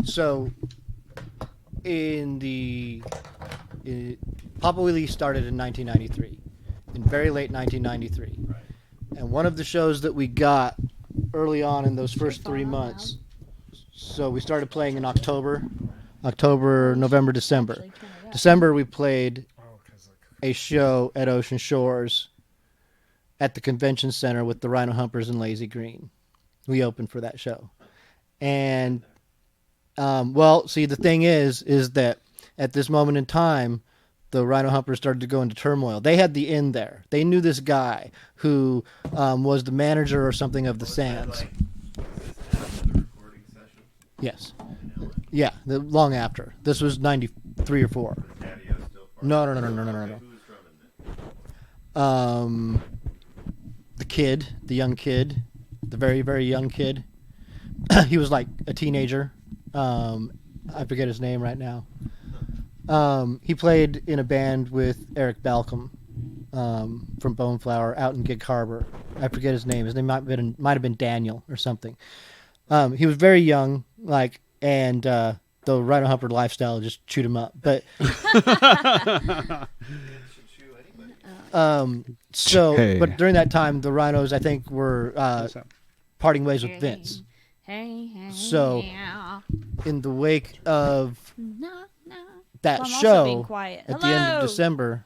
So Papa Wheelie started in 1993, in very late 1993. Right. And one of the shows that we got early on in those first 3 months, so we started playing in October, November, December. December we played a show at Ocean Shores at the convention center with the Rhino Humpers and Lazy Green. We opened for that show. And, the thing is that at this moment in time, the Rhino Humpers started to go into turmoil. They had the in there. They knew this guy who was the manager or something of the Sands. Yes. Yeah, long after. This was 93 or 4. No. The young kid, the very, very young kid. He was like a teenager. I forget his name right now. He played in a band with Eric Balcom from Bone Flower out in Gig Harbor. I forget his name. His name might have been Daniel or something. He was very young, and the Rhino Humper lifestyle just chewed him up. But but during that time, the Rhinos, I think, were parting ways with Vince. So, in the wake of that show at the end of December,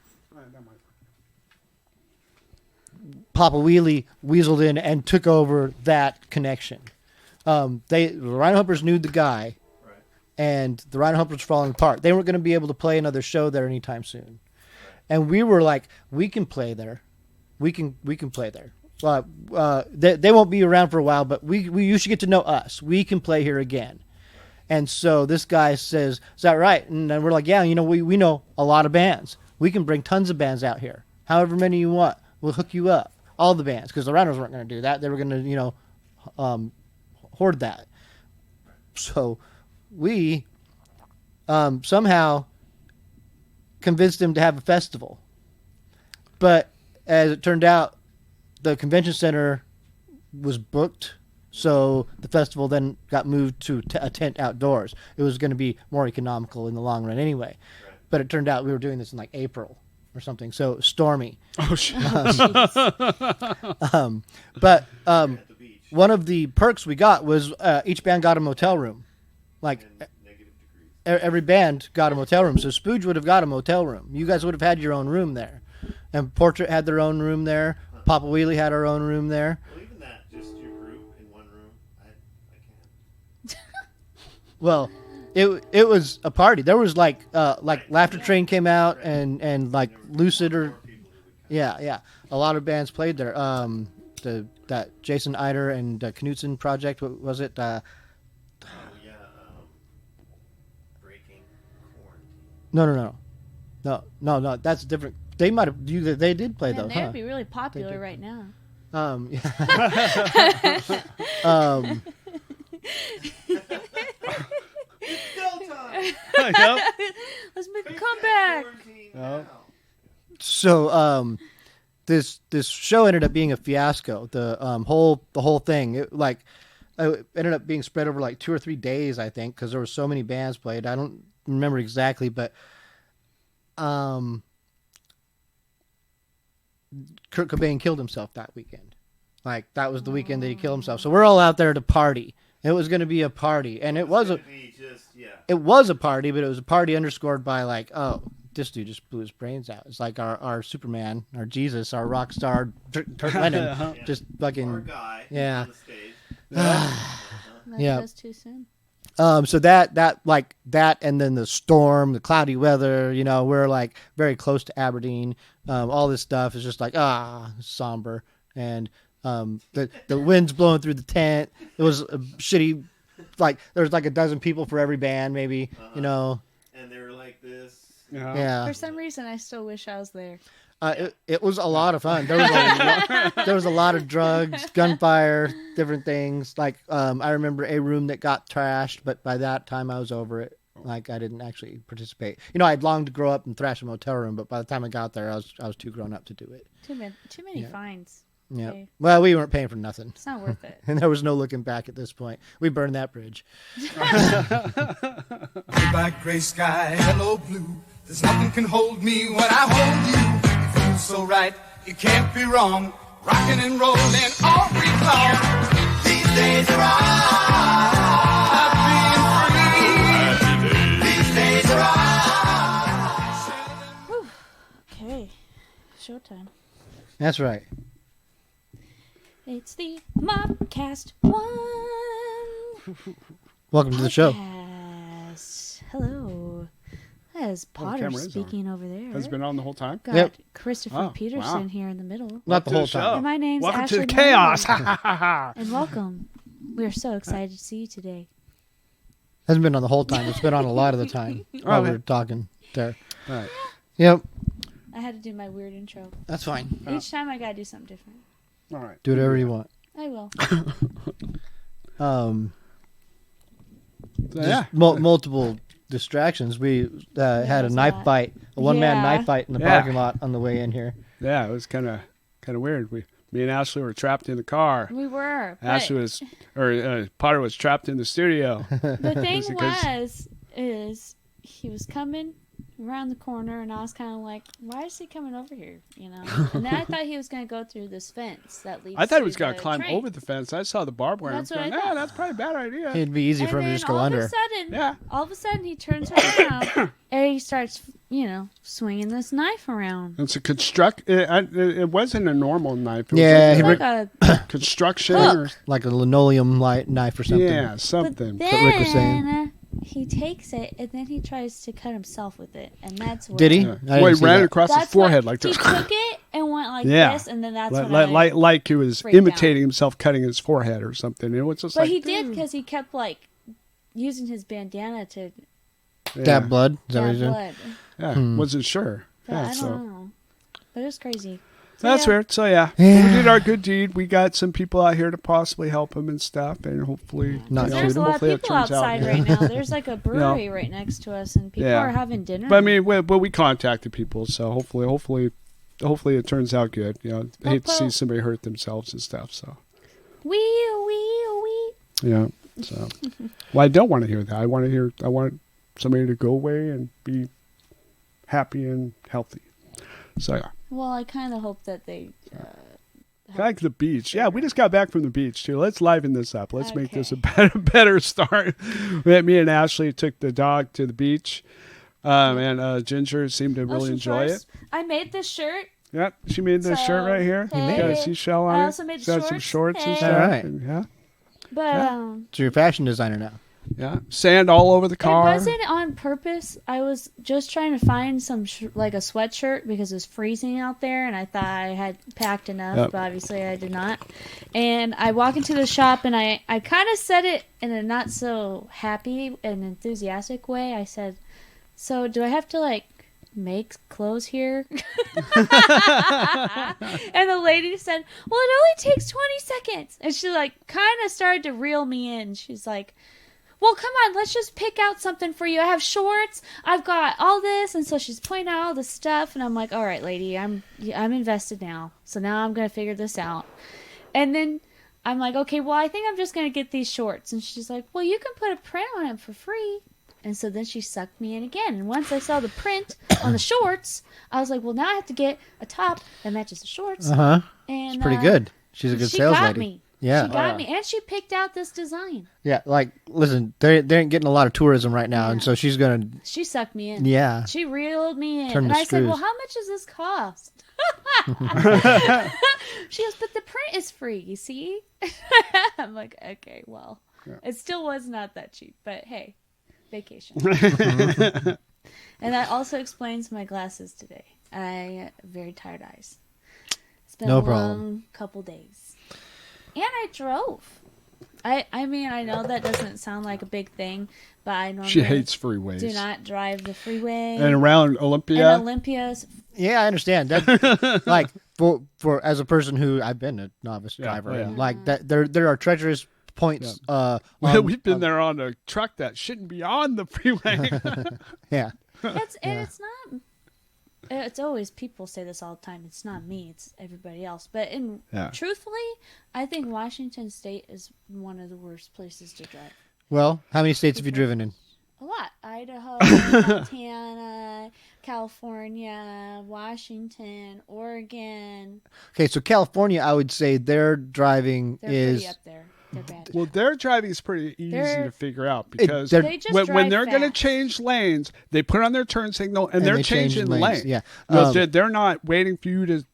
Papa Wheelie weaseled in and took over that connection. The Rhino Humpers knew the guy, and the Rhino Humpers were falling apart. They weren't going to be able to play another show there anytime soon. And we were like, we can play there. We can play there. They won't be around for a while, but you should get to know us. We can play here again. And so this guy says, is that right? And then we're like, yeah, we know a lot of bands. We can bring tons of bands out here. However many you want. We'll hook you up. All the bands. Because the Rhinos weren't going to do that. They were going to, hoard that. So we somehow convinced him to have a festival. But as it turned out, the convention center was booked, so the festival then got moved to a tent outdoors. It was going to be more economical in the long run anyway. Right. But it turned out we were doing this in like April or something, so stormy. Oh, shit. One of the perks we got was each band got a motel room. Like every band got a motel room. So Spooge would have got a motel room. You guys would have had your own room there. And Portrait had their own room there. Papa Wheelie had our own room there. Well, even that, just your group in one room, I can't. Well, it was a party. There was like Laughter Train came out and like Lucid or yeah, a lot of bands played there. That Jason Eider and Knutson project, what was it? Breaking Quarantine. No. That's different. They might have. They did play those. They'd be really popular right now. Yeah. It's go time. Let's make a comeback. So this show ended up being a fiasco. The whole thing, it ended up being spread over like 2 or 3 days, I think, because there were so many bands played. I don't remember exactly, but Kurt Cobain killed himself that weekend. Like that was the weekend that he killed himself. So we're all out there to party. It was going to be a party, and it was a party, but it was a party underscored by like, oh, this dude just blew his brains out. It's like our Superman, our Jesus, our rock star, Kurt Lennon, just fucking Our guy yeah. on the stage. That was too soon. So that, and then the storm, the cloudy weather, we're like very close to Aberdeen. All this stuff is just like, somber. And, the wind's blowing through the tent. It was a shitty, like there's like a dozen people for every band, maybe, And they were like this. Yeah. For some reason, I still wish I was there. It was a lot of fun. There was a lot of drugs, gunfire, different things. Like I remember a room that got trashed, but by that time I was over it. Like I didn't actually participate. I'd longed to grow up and thrash a motel room, but by the time I got there, I was too grown up to do it. Too many fines. Yeah. Okay. Well, we weren't paying for nothing. It's not worth it. And there was no looking back at this point. We burned that bridge. Goodbye, gray sky, hello, blue. There's nothing can hold me when I hold you. It feels so right, it can't be wrong. Rocking and rolling all week long. These days are ours. Being free. These days are ours. Okay. Showtime. That's right. It's the MAWPCAST 1. Welcome to the show. Podcast. Hello. That is Potter camera is speaking over there. Has been on the whole time. Got Yep. Christopher Oh, Peterson wow. here in the middle. Not the whole show. time. And my name's Welcome to Ashlee the chaos. Moore. And welcome. We're so excited to see you today. Hasn't been on the whole time. It's been on a lot of the time while Okay. we were talking there. All right. Yep. I had to do my weird intro. That's fine. Each time I gotta do something different. All right. Do whatever you want. I will. Just Yeah. multiple distractions. We had a was knife that. fight, a one-man Yeah. knife fight in the Yeah. parking lot on the way in here. Yeah, it was kind of weird. Me and Ashlee were trapped in the car. We were. Ashlee Potter was trapped in the studio. The thing Because- is he was coming around the corner, and I was kind of like, why is he coming over here? You know? And then I thought he was going to go through this fence that leads I thought he to was going the to climb train. over the fence. I saw the barbed wire. That's I'm what going, I thought. that's probably a bad idea. It'd be easy And for him to then just go all under. Of a sudden, Yeah. all of a sudden, he turns around and he starts, swinging this knife around. It's a it wasn't a normal knife. It Yeah, was he like Like a a construction Hook. or Like a linoleum knife or something. yeah, But something. Rick was saying. then he takes it and then he tries to cut himself with it, and that's where Did he? Yeah. I didn't Well, he see ran that. across his That's forehead what, like he this. took it and went like Yeah. this, and then that's when I. like he was freaked imitating out. himself cutting his forehead or something. It was just But like he did because he kept like using his bandana to yeah. Dab blood. Is that what dab he's doing? blood. Yeah, wasn't sure. But Yeah, I so don't know. But it was crazy. So, that's yeah. weird. So yeah, Yeah. we did our good deed. We got some people out here to possibly help him and stuff, and hopefully, Not you know, There's a lot of hopefully it people turns outside out. right now. There's like a brewery right next to us, and people Yeah. are having dinner. But I mean, we contacted people, so hopefully it turns out good. You know, I hate to see somebody hurt themselves and stuff. So wee. yeah, so well, I don't want to hear that. I want somebody to go away and be happy and healthy. So yeah. Well, I kind of hope that they. Back to the beach. Yeah, we just got back from the beach too. Let's liven this up. Let's make this a Okay. better start. Me and Ashlee took the dog to the beach, and Ginger seemed to really enjoy it. I made this shirt. Yeah, she made this So, shirt right here. hey. Got a seashell on I it. also made She's got some shorts. shorts and Hey. stuff. Alright. And, yeah, But Yeah. So you're a fashion designer now. yeah. Sand all over the car. it wasn't on purpose. I was just trying to find some like a sweatshirt because it was freezing out there, and I thought I had packed enough, Yep. but obviously I did not. And I walk into the shop, and I kind of said it in a not so happy and enthusiastic way. I said, "So do I have to like make clothes here?" And the lady said, "Well, it only takes 20 seconds." And she like kind of started to reel me in. She's like, "Well, come on, let's just pick out something for you. I have shorts. I've got all this." And so she's pointing out all the stuff, and I'm like, "All right, lady, I'm invested now. So now I'm going to figure this out." And then I'm like, "Okay, well, I think I'm just going to get these shorts." And she's like, "Well, you can put a print on it for free." And so then she sucked me in again. And once I saw the print on the shorts, I was like, "Well, now I have to get a top that matches the shorts." Uh-huh. And It's pretty good. She's a good she sales got lady. me. Yeah. She got me, and she picked out this design. Yeah, like, listen, they ain't getting a lot of tourism right now, and Yeah. so she's going to, She sucked me in. yeah. She reeled me in. Turn And the I said, "Well, screws. how much does this cost?" She goes, "But the print is free, you see?" I'm like, "Okay, well, it still was not that cheap, but hey, vacation." And that also explains my glasses today. I have very tired eyes. It's been No a problem. long couple days. And I drove. I mean, I know that doesn't sound like a big thing, but I normally She hates freeways. do not drive the freeway. And around Olympia. And Olympia's Yeah, I understand. That, like, for as a person who, I've been a novice Yeah, driver, oh, yeah. and, like, that there are treacherous points. We've been there on a truck that shouldn't be on the freeway. Yeah. it's and it's not it's always people say this all the time. It's not me. It's everybody else. But truthfully, I think Washington State is one of the worst places to drive. Well, how many states have you driven in? A lot. Idaho, Montana, California, Washington, Oregon. Okay, so California, I would say their driving They're is pretty up there. They're bad. Well, their driving is pretty easy to figure out because They just when drive they're going to fast. change lanes, they put on their turn signal and they they're change changing lanes, lanes. yeah. No, they're not waiting for you to.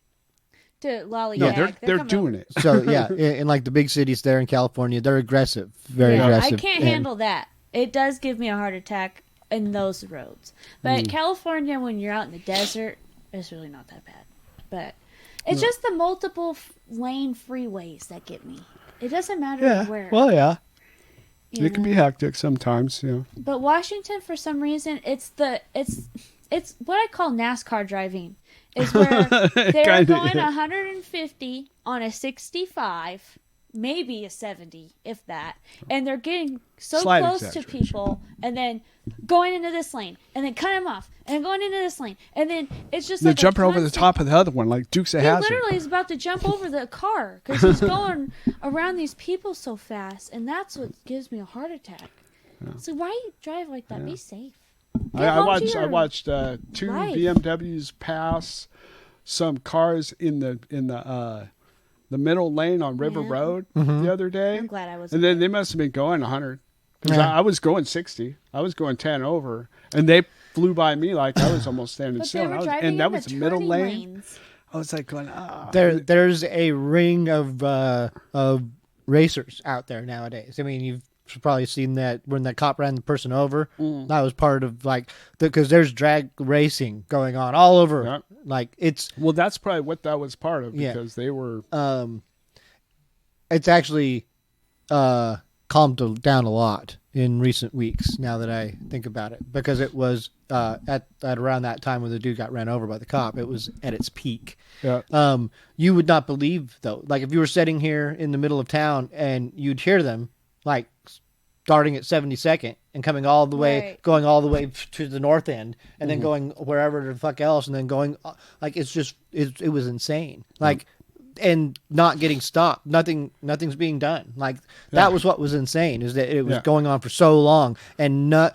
To lollygag. No, they're coming doing over. it. so yeah, in like the big cities there in California, they're aggressive, very Yeah, aggressive. I can't and- handle that. It does give me a heart attack in those roads. But California, when you're out in the desert, it's really not that bad. But it's just the multiple lane freeways that get me. It doesn't matter where. Well, yeah. you It can know? be hectic sometimes. Yeah. But Washington, for some reason, it's what I call NASCAR driving. Is where they're Kinda, going yeah. 150 on a 65, maybe a 70, if that, and they're getting so Slight close to exaggeration. people, and then going into this lane, and then cut them off, and going into this lane, and then it's just They're like a jumping over the constant- top of the other one like Dukes of He Hazzard. literally is about to jump over the car because he's going around these people so fast, and that's what gives me a heart attack. So why you drive like that? Be safe. Get I home to watched your two life. BMWs pass some cars in the middle lane on River Yeah. Road Mm-hmm. the other day. I'm glad I was. And then they must have been going 100. 'Cause Yeah. I was going 60. I was going 10 over. And they flew by me like I was almost standing But still. they were driving And that in was the the middle turning lane. lanes. I was like going, There's a ring of racers out there nowadays. I mean, you've probably seen that when the cop ran the person over. That was part of like because there's drag racing going on all over. Yeah. Like it's Well, that's probably what that was part of Yeah. because they were. it's actually calmed down a lot in recent weeks. Now that I think about it, because it was at around that time when the dude got ran over by the cop, it was at its peak. Yeah. You would not believe though, like if you were sitting here in the middle of town and you'd hear them like starting at 72nd and coming all the way, Right. going all the way to the north end, and then going wherever the fuck else, and then going like it's just it was insane. Like. And not getting stopped. Nothing's being done. Like that was what was insane. Is that it was Yeah. going on for so long, and no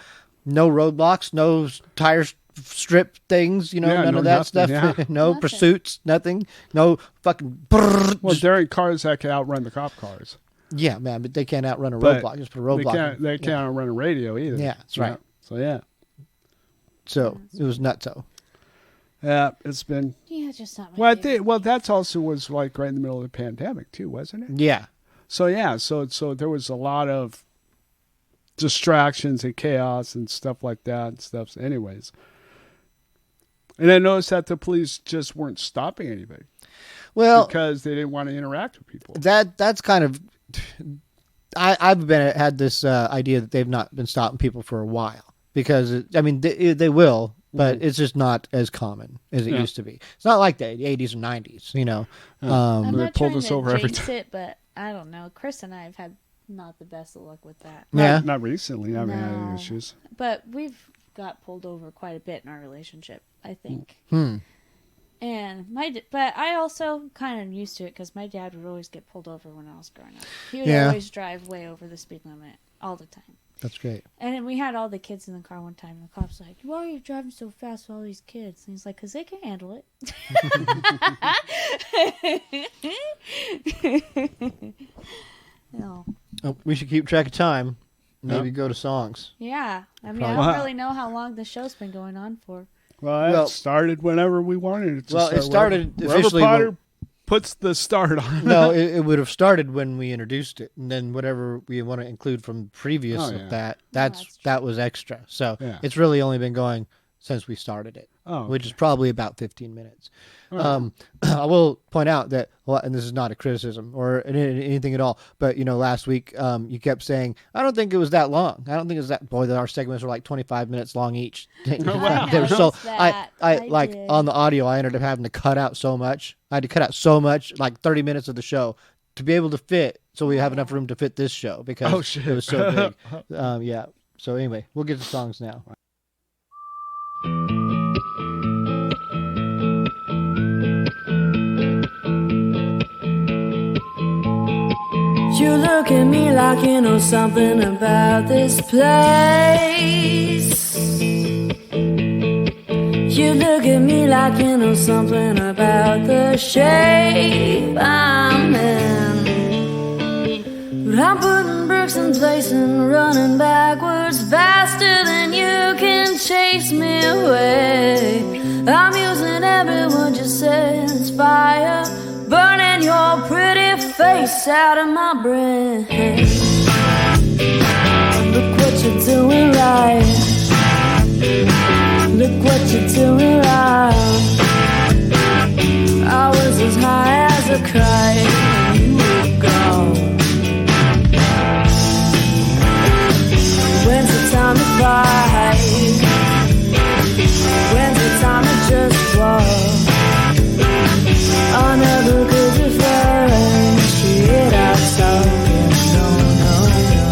roadblocks, no tire strip things. You know, Yeah, none no of that nothing, stuff. yeah. No Nothing. pursuits. Nothing. No fucking. Brrr, Well, just- they're in cars that can outrun the cop cars. yeah, man, but they can't outrun a But roadblock. Just put a roadblock. They can't outrun a radio either. Yeah, that's right. So, yeah. So it was nutso. Yeah, it's been. Yeah, just not my Well, favorite. that's also was like right in the middle of the pandemic too, wasn't it? Yeah. So yeah, so there was a lot of distractions and chaos and stuff like that and stuff. Anyways, and I noticed that the police just weren't stopping anybody Well, because they didn't want to interact with people. that's kind of. I've had this idea that they've not been stopping people for a while because I mean they will, but it's just not as common as it Yeah. used to be. It's not like the 80s or 90s, you know. I'm They not pulled trying us to over every jinx it, but I don't know. Chris and I have had not the best of luck with that. Yeah. Not recently. I haven't had No. any issues. But we've got pulled over quite a bit in our relationship, I think. And but I also kind of used to it because my dad would always get pulled over when I was growing up. He would Yeah. always drive way over the speed limit all the time. That's great. And then we had all the kids in the car one time, and the cop's like, "Why are you driving so fast with all these kids?" And he's like, "'Cause they can handle it." No. Oh, we should keep track of time. Maybe go to songs. Yeah. I mean, Probably. I don't really know how long the show's been going on for. Well, it started whenever we wanted it to Well, start. it started wherever officially Potter puts the start on. No, it would have started when we introduced it, and then whatever we want to include from previous Oh, yeah. of that, that's true. that was extra. So Yeah. it's really only been going since we started it, Oh, which is probably about 15 minutes. All I will point out that, well, and this is not a criticism or anything at all, but last week you kept saying, "I don't think it was that long. I don't think it was that." Boy, our segments were like 25 minutes long each. wow. They were so noticed that. I I like did. on the audio, I ended up having to cut out so much. I had to cut out so much, like 30 minutes of the show, to be able to fit, so we have enough room to fit this show because Oh, shit. it was so big. Yeah. So anyway, we'll get to songs now. You look at me like you know something about this place. You look at me like you know something about the shape I'm in. But I'm putting bricks in place and running backwards faster than you can chase me away. I'm using every word you say as fire, burning your pretty face out of my brain. Look what you're doing right. Look what you're doing right. I was as high as a kite when you were gone. When's the time to fight? When's the time to just walk? I never could differentiate ourselves. No, no, no.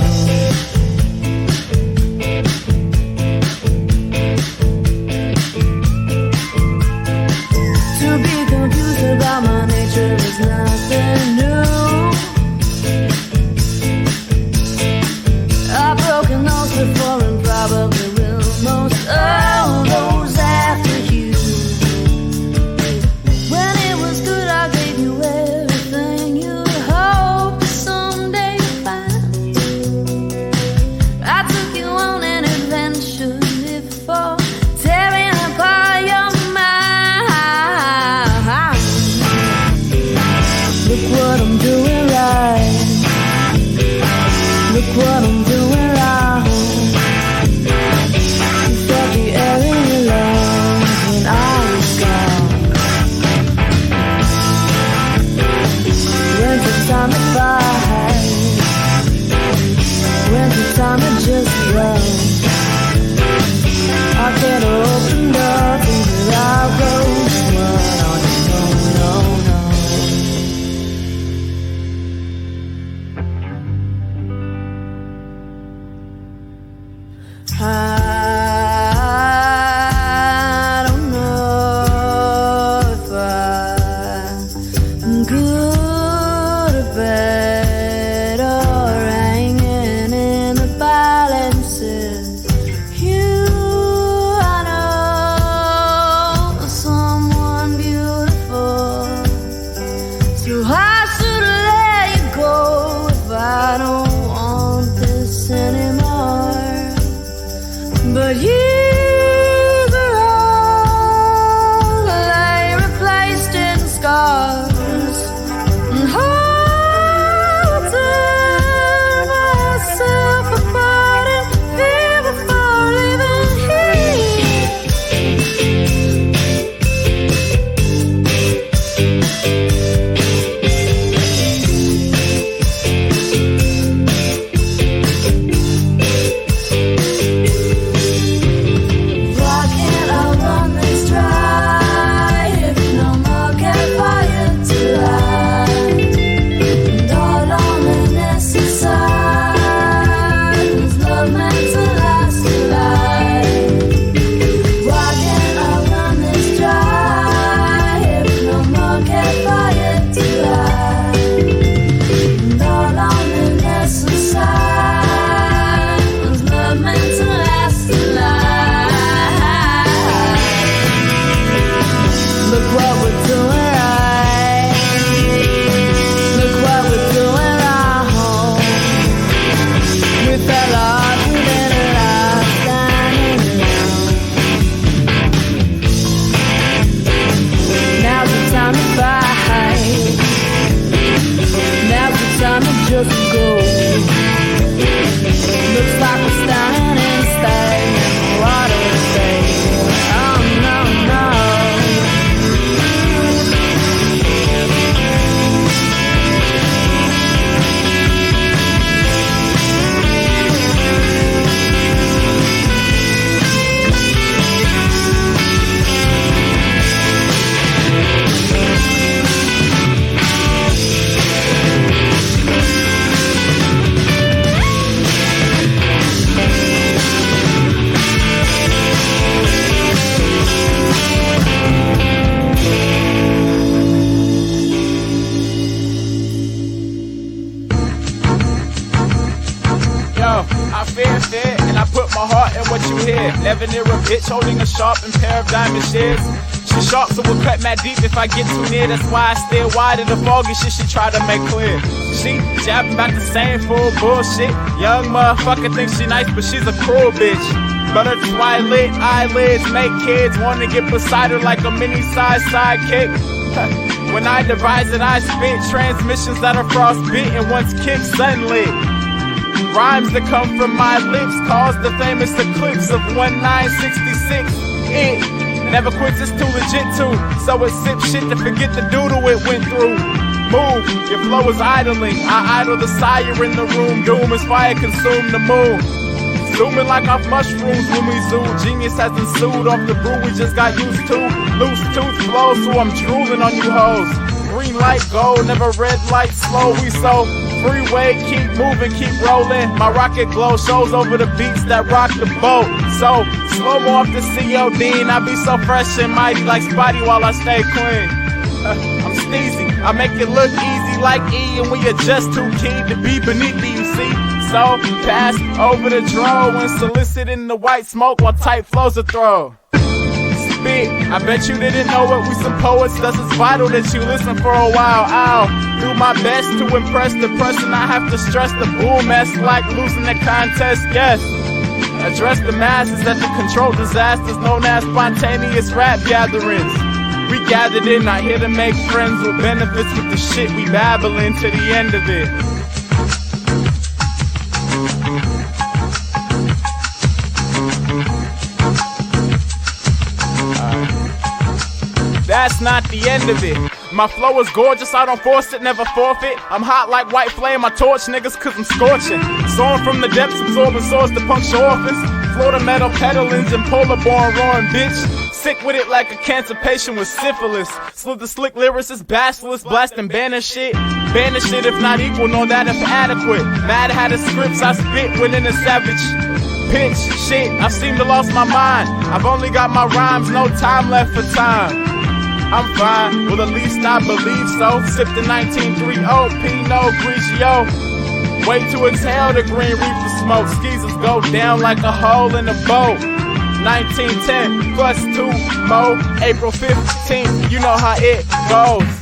To be confused about my nature is nothing new. I've broken those before and probably will most of those after you. When it was good, I gave you everything you'd hope to someday find. I took you on an adventure before tearing apart your mind. Look what I'm doing right. Look what I'm doing wrong. You felt the air in your lungs when I was gone. When's the time to fight? When's the time to just run? I can't open doors without closed one. No, no, no. I don't know if I'm good or bad or hanging in the balances. You, I know someone beautiful, so I should let you go if I don't want this anymore. But you were all lay replaced in scars, and I'll tear myself apart in fear before leaving here. Why can't I run this dry if no more campfire to light? And all loneliness aside, was love meant to last a life? Why can't I run this dry if no more campfire to light? And all loneliness aside, was love meant to last a life? Look what we're doing right. Look what we're doing wrong. We fell off within a lifetime. Now's the time to fight. Now's the time to just go. Looks like we're standing stagnant. Water stays. Oh no, no. here. Never near a bitch holding a sharpened pair of diamond shears. She sharp, so we'll cut mad deep if I get too near. That's why I stare wide at the foggy shit she try to make clear. She jabbing about the same fool bullshit. Young motherfucker thinks she nice, but she's a cruel bitch. But her twilight eyelids make kids wanna get beside her like a mini-sized sidekick. When I devise it, I spit transmissions that are frostbit and once kicked suddenly. Rhymes that come from my lips cause the famous eclipse of 1966. It never quits, it's too legit to. So it sips shit to forget the doodle it went through. Move, your flow is idling. I idle the sire in the room. Doom as fire consume the moon. Zooming like off mushrooms when we zoom. Genius has ensued off the brew we just got used to. Loose tooth flow, so I'm drooling on you hoes. Green light gold, never red light slow. We so freeway, keep moving, keep rolling. My rocket glow shows over the beats that rock the boat. So slow-mo off the COD, and I be so fresh and mighty like Spotty while I stay clean. I'm steezy, I make it look easy like E, and we are just too keen to be beneath the UC. So pass over the drone when soliciting the white smoke while tight flows a throw. Spit, I bet you didn't know it, we some poets, thus it's vital that you listen for a while. I'll do my best to impress the person, I have to stress the bull mess like losing the contest, yes. Address the masses at the control disasters known as spontaneous rap gatherings. We gathered in, not here to make friends with benefits with the shit we babbling to the end of it. That's not the end of it. My flow is gorgeous, I don't force it, never forfeit. I'm hot like white flame, I torch niggas cause I'm scorching. Soaring from the depths, absorbing swords to puncture orphans. Florida metal pedalings and polar born roaring bitch. Sick with it like a cancer patient with syphilis. Slid the slick lyricist, bashfulous, blasting banner shit. Banner shit if not equal, know that if adequate. Mad how the scripts I spit within a savage pitch. Shit, I seem to lost my mind. I've only got my rhymes, no time left for time. I'm fine, well at least I believe so. Sip the 1930 Pinot Grigio. Wait to exhale the green reefer smoke. Skeezers go down like a hole in a boat. 1910 plus 2 Mo. April 15th, you know how it goes.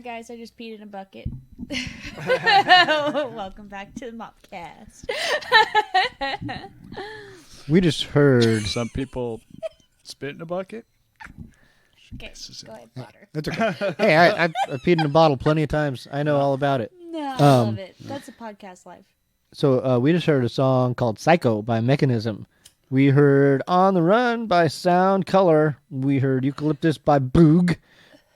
Hi guys, I just peed in a bucket. Welcome back to the MAWPCAST. We just heard. Some people spit in a bucket. Okay, go ahead, Potter. That's okay. Hey, I peed in a bottle plenty of times. I know all about it. No, I love it. That's a podcast life. So we just heard a song called Psycho by Mechanism. We heard On the Run by Sound Color. We heard Eucalyptus by Boog.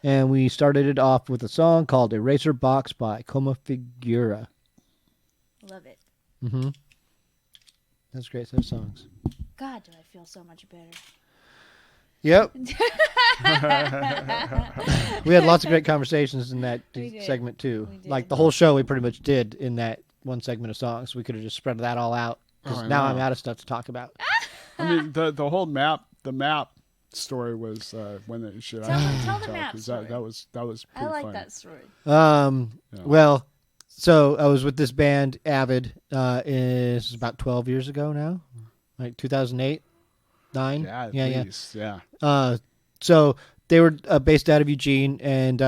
And we started it off with a song called Eraser Box by Coma Figura. Love it. Mm-hmm. That's a great set of songs. God, do I feel so much better. Yep. We had lots of great conversations in that We did. segment, too. We did. Like, the whole show we pretty much did in that one segment of songs. We could have just spread that all out. Because Oh, I now know. I'm out of stuff to talk about. I mean, the whole MAWP story was when they should. Tell the MAWP story. That was pretty I like funny. that story. Well, so I was with this band, Avid, is about 12 years ago now. Like 2008, 9? Yeah, at yeah. least, yeah. So they were based out of Eugene, and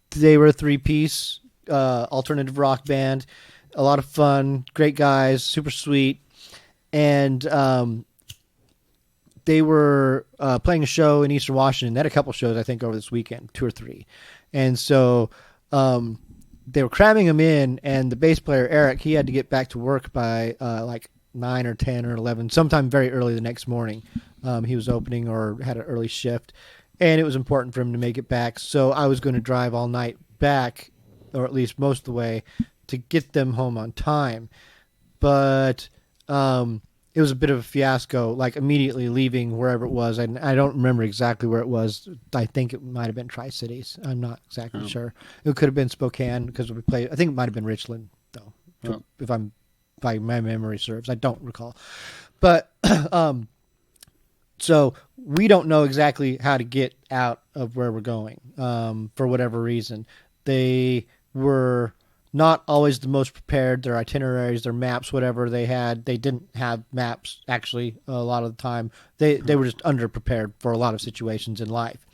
they were a 3-piece alternative rock band. A lot of fun, great guys, super sweet. And they were playing a show in Eastern Washington. They had a couple shows, I think, over this weekend, 2 or 3. And so they were cramming them in, and the bass player, Eric, he had to get back to work by like 9 or 10 or 11, sometime very early the next morning. He was opening or had an early shift, and it was important for him to make it back. So I was going to drive all night back, or at least most of the way, to get them home on time. But it was a bit of a fiasco, like immediately leaving wherever it was. I don't remember exactly where it was. I think it might have been Tri-Cities. I'm not exactly sure. It could have been Spokane because we played. I think it might have been Richland, though, if my memory serves. I don't recall. But so we don't know exactly how to get out of where we're going for whatever reason. They were not always the most prepared. Their itineraries, their maps, whatever they had, they didn't have maps actually a lot of the time. They were just underprepared for a lot of situations in life.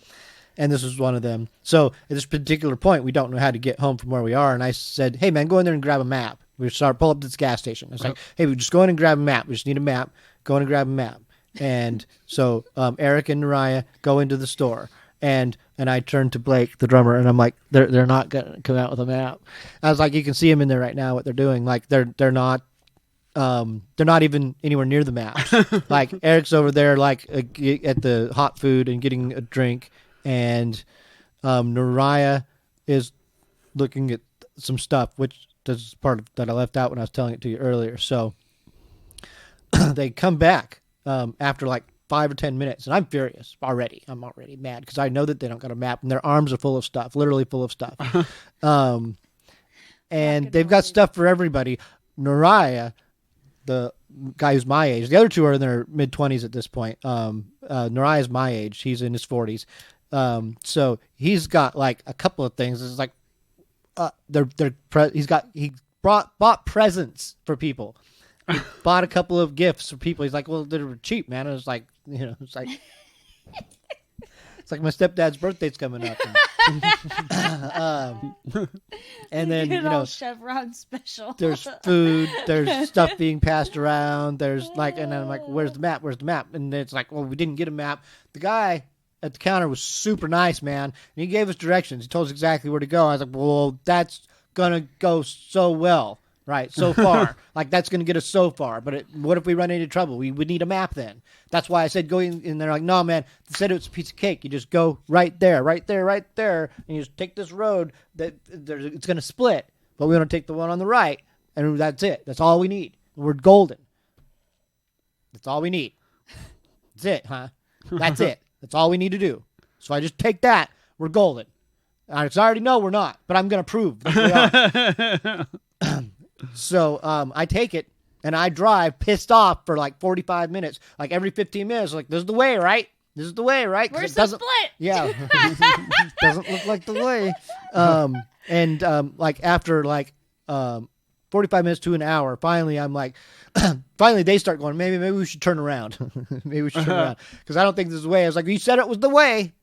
And this was one of them. So at this particular point, we don't know how to get home from where we are. And I said, hey, man, go in there and grab a map. We pull up to this gas station. It's like, hey, we just go in and grab a map. We just need a map. Go in and grab a map. And so Eric and Nariah go into the store. And I turned to Blake, the drummer, and I'm like, they're not gonna come out with a map. I was like, you can see them in there right now. What they're doing, like they're not even anywhere near the map. Like Eric's over there, like at the hot food and getting a drink, and Nariah is looking at some stuff, which is part of that I left out when I was telling it to you earlier. So they come back after like 5 or 10 minutes, and I'm furious already. I'm already mad because I know that they don't got a map, and their arms are full of stuff, literally full of stuff. And they've got stuff for everybody. Nariah, the guy who's my age, the other two are in their mid-20s at this point. Nariah's my age. He's in his 40s. So he's got like a couple of things. It's like he bought presents for people. He bought a couple of gifts for people. He's like, well, they were cheap, man. I was like, it's like my stepdad's birthday's coming up. And then, Good old Chevron special. there's food, there's stuff being passed around. There's like, and then I'm like, where's the map? Where's the map? And it's like, well, we didn't get a map. The guy at the counter was super nice, man. And he gave us directions. He told us exactly where to go. I was like, well, that's going to go so well. Right, so far. Like, that's going to get us so far. But what if we run into trouble? We would need a map then. That's why I said go in, and they're like, no, man, they said it's a piece of cake. You just go right there, right there, right there, and you just take this road that it's going to split. But we want to take the one on the right, and that's it. That's all we need. We're golden. That's all we need. That's it, huh? That's it. That's all we need to do. So I just take that. We're golden. I already know we're not, but I'm going to prove that we are. So I take it, and I drive pissed off for like 45 minutes. Like every 15 minutes, like, this is the way, right? This is the way, right? 'Cause Where's it the doesn't, split? Yeah. Doesn't look like the way. Like after like 45 minutes to an hour, finally I'm like, finally they start going, maybe we should turn around. Maybe we should turn around. Because I don't think this is the way. I was like, you said it was the way.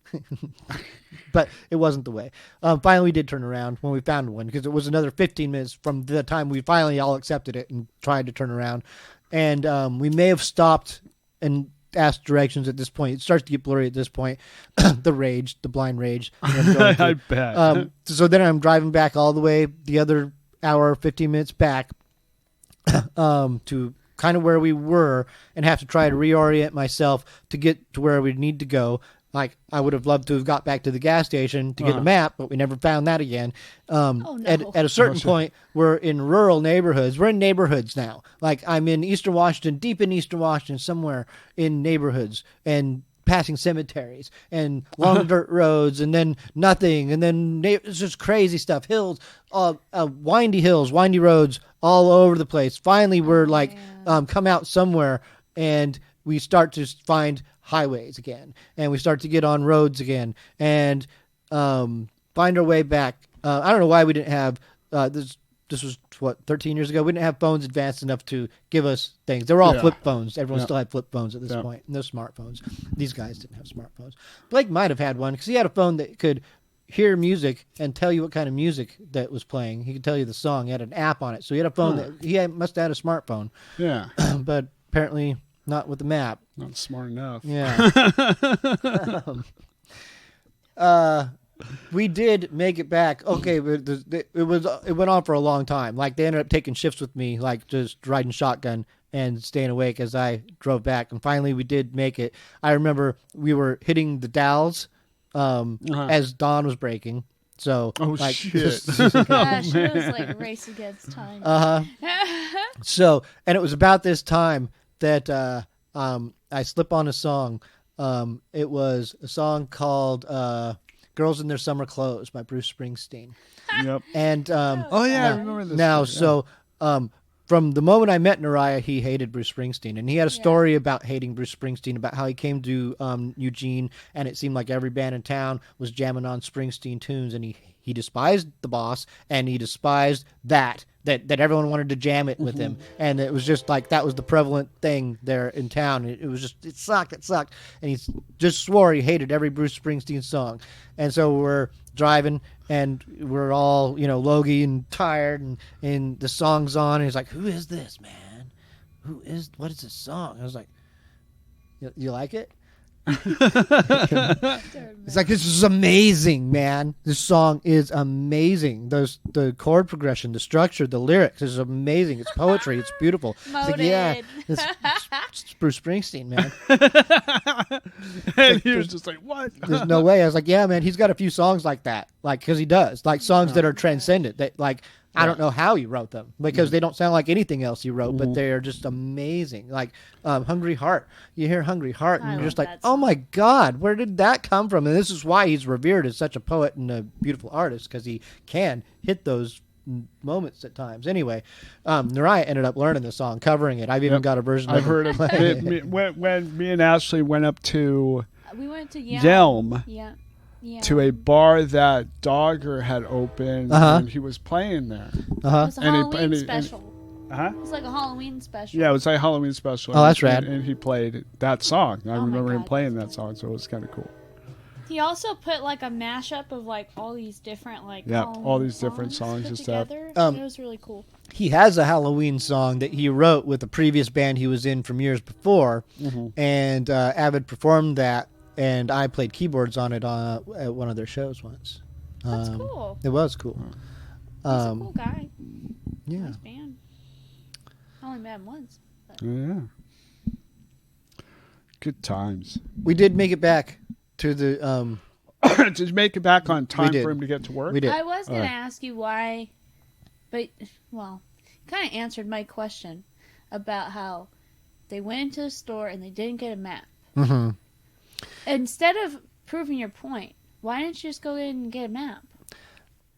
But it wasn't the way. Finally, we did turn around when we found one because it was another 15 minutes from the time we finally all accepted it and tried to turn around. And we may have stopped and asked directions at this point. It starts to get blurry at this point. The blind rage. that I'm going through. I bet. So then I'm driving back all the way the other hour, 15 minutes back to kind of where we were and have to try to reorient myself to get to where we need to go. Like, I would have loved to have got back to the gas station to get a map, but we never found that again. No. At a certain point, we're in rural neighborhoods. We're in neighborhoods now. Like, I'm in Eastern Washington, deep in Eastern Washington, somewhere in neighborhoods and passing cemeteries and long dirt roads and then nothing. And then it's just crazy stuff. Hills, windy hills, windy roads all over the place. Finally, we're come out somewhere and we start to find highways again, and we start to get on roads again, and find our way back. I don't know why we didn't have this. This was 13 years ago. We didn't have phones advanced enough to give us things. They were all flip phones. Everyone still had flip phones at this point. No smartphones. These guys didn't have smartphones. Blake might have had one because he had a phone that could hear music and tell you what kind of music that was playing. He could tell you the song. He had an app on it, so he had a phone that he must have had a smartphone. Yeah, but apparently not with the map. not smart enough. Yeah. We did make it back. Okay, but it went on for a long time. Like, they ended up taking shifts with me, like just riding shotgun and staying awake as I drove back. And finally, we did make it. I remember we were hitting the Dalles as dawn was breaking. So, shit! Gosh, it was like a race against time. So, and it was about this time that I slip on a song. It was a song called "Girls in Their Summer Clothes" by Bruce Springsteen. Yep. And I remember this. now, story, so from the moment I met Nariah, he hated Bruce Springsteen, and he had a story about hating Bruce Springsteen, about how he came to Eugene, and it seemed like every band in town was jamming on Springsteen tunes, and he despised the boss, and he despised that everyone wanted to jam it with him, and it was just like that was the prevalent thing there in town. It was just it sucked, and he just swore he hated every Bruce Springsteen song. And so we're driving, and we're all logy and tired, and the song's on, and he's like, "Who is this, man? What is this song?" I was like, "You like it?" It's like, this is amazing, man. This song is amazing. The chord progression, the structure, the lyrics is amazing. It's poetry. It's beautiful. It's like, yeah, it's Bruce Springsteen, man. and he was just like, "What?" There's no way. I was like, yeah, man. He's got a few songs like that, because he does, like songs that are transcendent. That I don't know how he wrote them because they don't sound like anything else he wrote, but they are just amazing. Like Hungry Heart. You hear Hungry Heart and you're just like, oh my God, where did that come from? And this is why he's revered as such a poet and a beautiful artist, because he can hit those moments at times. Anyway, Nariah ended up learning the song, covering it. I've even got a version of it. I've heard it. When me and Ashlee went up to We went to Yelm. Yeah. To a bar that Dogger had opened, and he was playing there. It was a Halloween special. It was like a Halloween special. Yeah, it was like a Halloween special. Oh, that's rad. And he played that song. I remember him playing that song, so it was kind of cool. He also put like a mashup of like all these different Halloween all these different songs and stuff. It was really cool. He has a Halloween song that he wrote with a previous band he was in from years before, and Avid performed that. And I played keyboards on it at one of their shows once. That's cool. It was cool. He's a cool guy. Yeah. Nice band. I only met him once. But. Yeah. Good times. We did make it back to the... Did you make it back on time for him to get to work? We did. I was going to ask you why, but, well, you kind of answered my question about how they went into the store and they didn't get a map. Mm-hmm. Instead of proving your point, why didn't you just go in and get a map?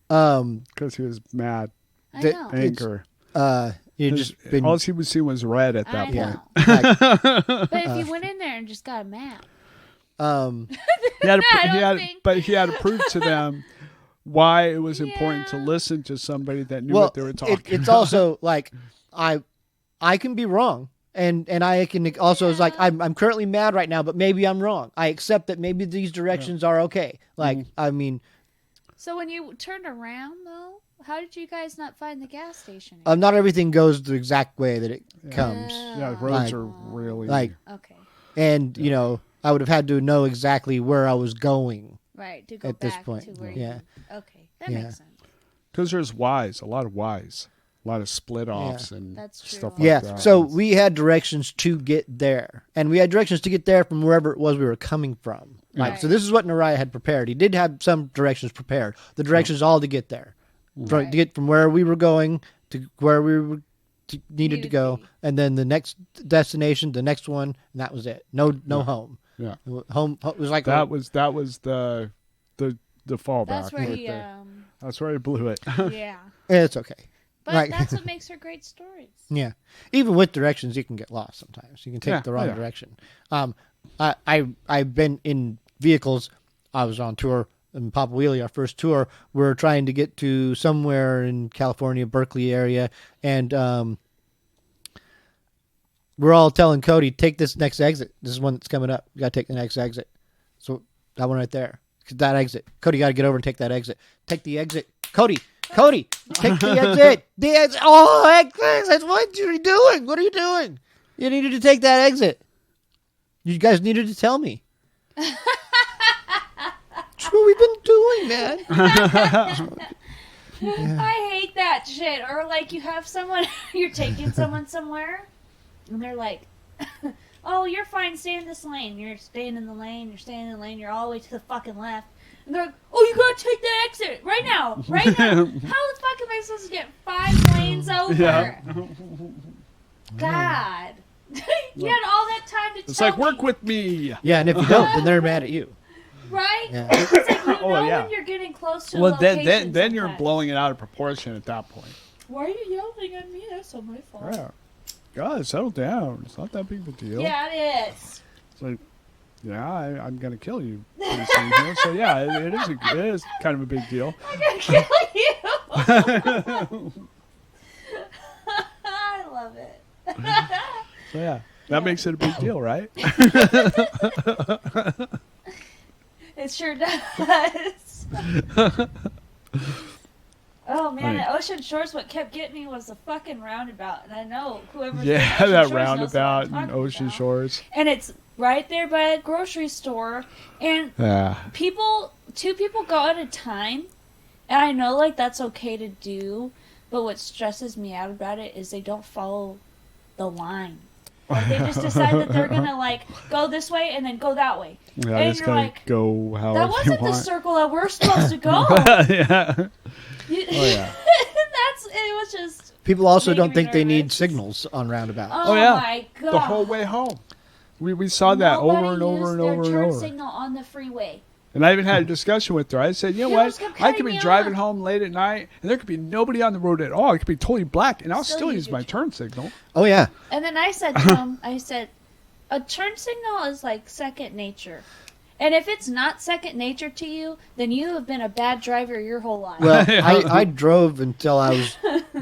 Because he was mad. I know. Anger. All he would see was red at that point. But if you went in there and just got a map. He had to prove to them why it was important to listen to somebody that knew what they were talking about. It's also like, I can be wrong. And I can also is like I'm currently mad right now, but maybe I'm wrong. I accept that maybe these directions are okay. Like I mean, So when you turned around though, how did you guys not find the gas station? not everything goes the exact way that it comes. Yeah, the roads Like- are really Like Okay. and you know I would have had to know exactly where I was going. Right, to go At this back point, to where yeah. you... Okay, that Yeah. makes sense. because there's Ys, a lot of Ys, a lot of split offs and That's true. stuff like Yeah, that. so we had directions to get there, and we had directions to get there from wherever it was we were coming from. Like, so Right. this is what Nariah had prepared. He did have some directions prepared. The directions all to get there, to get from where we were going to where we were needed to go, and then the next destination, the next one, and that was it. No home. Yeah. Home it was like that was the fallback. That's where right he, there. That's where he blew it. yeah. it's okay. But Like- that's what makes her great stories. Yeah, even with directions, you can get lost sometimes. You can take Yeah, the wrong yeah. direction. I've been in vehicles. I was on tour in Papa Wheelie, our first tour. We're trying to get to somewhere in California, Berkeley area, and we're all telling Cody, take this next exit. This is one that's coming up. You got to take the next exit. So that one right there, that exit. Cody, got to get over and take that exit. Take the exit, Cody. Cody, take the exit. The exit. Oh, exit. What are you doing? What are you doing? You needed to take that exit. You guys needed to tell me. That's what we've been doing, man. I hate that shit. Or like you have someone, you're taking someone somewhere, and they're like, "Oh, you're fine. Stay in this lane. You're staying in the lane. You're staying in the lane. You're all the way to the fucking left." And they're like, "Oh, you gotta take that exit right now, right now." How the fuck am I supposed to get 5 lanes over? Yeah. God, you had all that time to It's tell like, work me, with me. Yeah, and if you don't, then they're mad at you. right? Yeah. It's like you know Oh, yeah. when you're getting close to a Well, location. then you're sometimes. blowing it out of proportion at that point. Why are you yelling at me? That's not my fault. Yeah. God, settle down. It's not that big of a deal. Yeah, it is. It's like, yeah, I'm gonna kill you pretty soon here. So yeah, it is kind of a big deal. I'm gonna kill you. I love it. So yeah, that makes it a big deal, right? It sure does. Oh man, at Ocean Shores, what kept getting me was the fucking roundabout, and I know whoever's been to Yeah, Ocean that Shores knows what I'm roundabout in talking Ocean about. Shores. And it's right there by a grocery store, and Yeah. two people go at a time, and I know like that's okay to do, but what stresses me out about it is they don't follow the line. Like, they just decide that they're gonna like go this way and then go that way. Yeah, And just you're gotta like, go however that you wasn't the want. circle that we're supposed to go. Yeah. Oh yeah. It was just. People also Making don't me think they need nervous. signals on roundabouts. Oh, yeah. my god. The whole way home. We saw that Nobody over and over used and their over and turn over. signal on the freeway. And I even had a discussion with her. I said, you know You what? just kept I could cutting be me driving off. home late at night, and there could be nobody on the road at all. It could be totally black, and I'll Still still use use my your turn signal. Oh yeah, And then I said to him, I said, a turn signal is like second nature. And if it's not second nature to you, then you have been a bad driver your whole life. well, I drove until I was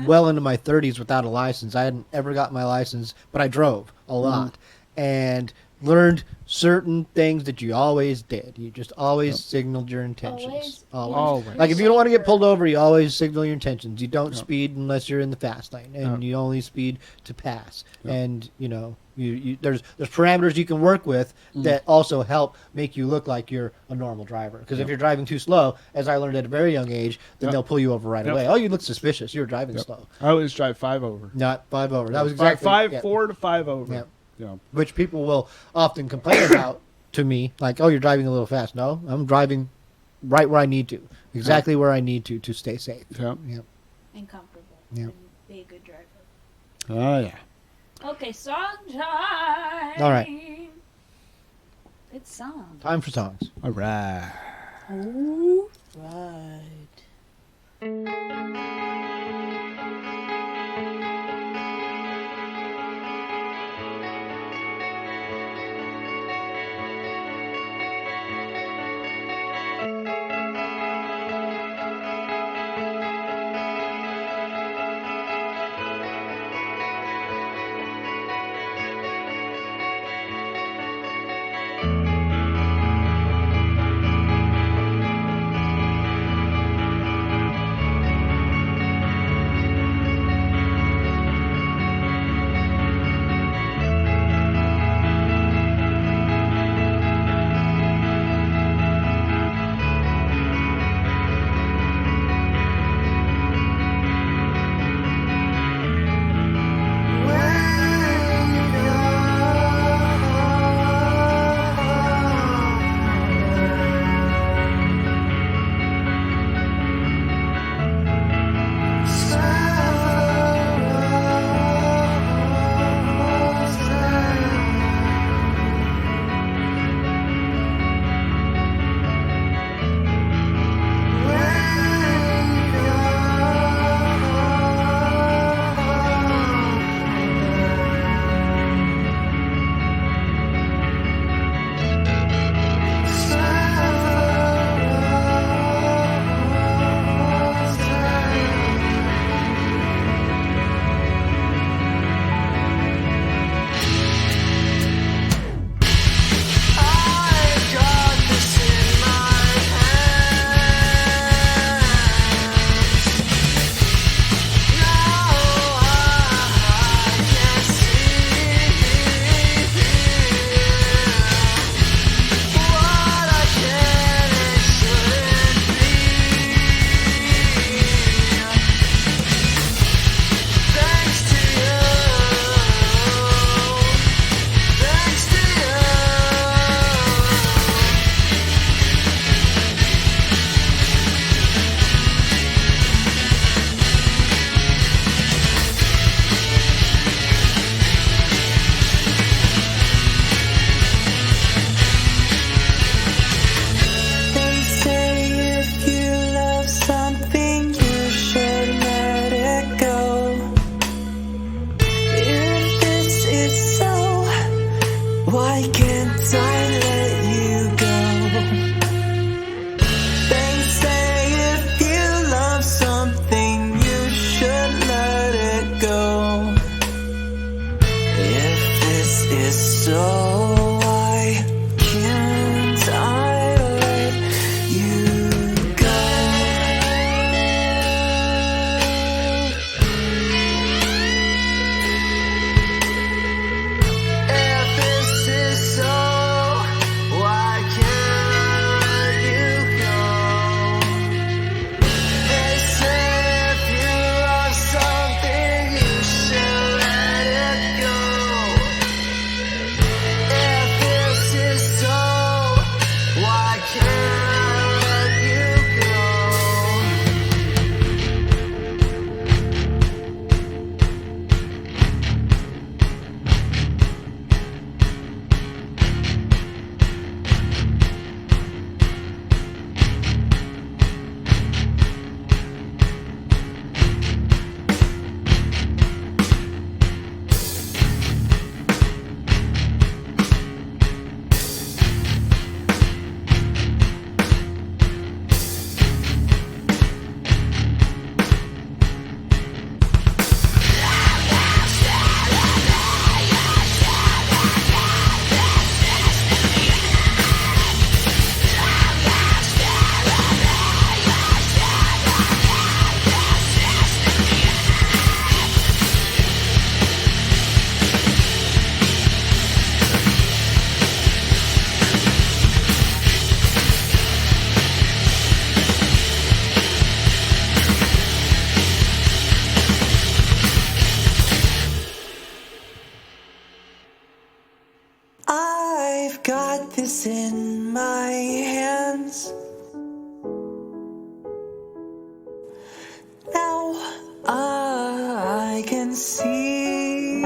well into my 30s without a license. I hadn't ever got my license, but I drove a lot and learned certain things that you always did. You just always signaled your intentions. Always. Like if you don't want to get pulled over, you always signal your intentions. You don't speed unless you're in the fast lane, and you only speed to pass. And you know, there's parameters you can work with that also help make you look like you're a normal driver. Because if you're driving too slow, as I learned at a very young age, then they'll pull you over right away. Oh, you look suspicious. You're driving slow. I always drive 5 over. Not 5 over. That was exactly 4 to 5 over. Yeah. Yeah. Which people will often complain about to me, like, "Oh, you're driving a little fast." No, I'm driving right where I need to, exactly where I need to stay safe. Yeah. Yeah. And comfortable. Yeah. And be a good driver. Oh yeah. Okay, song time. All right. Good song. Time for songs. All right. All right. my hands. Now I can see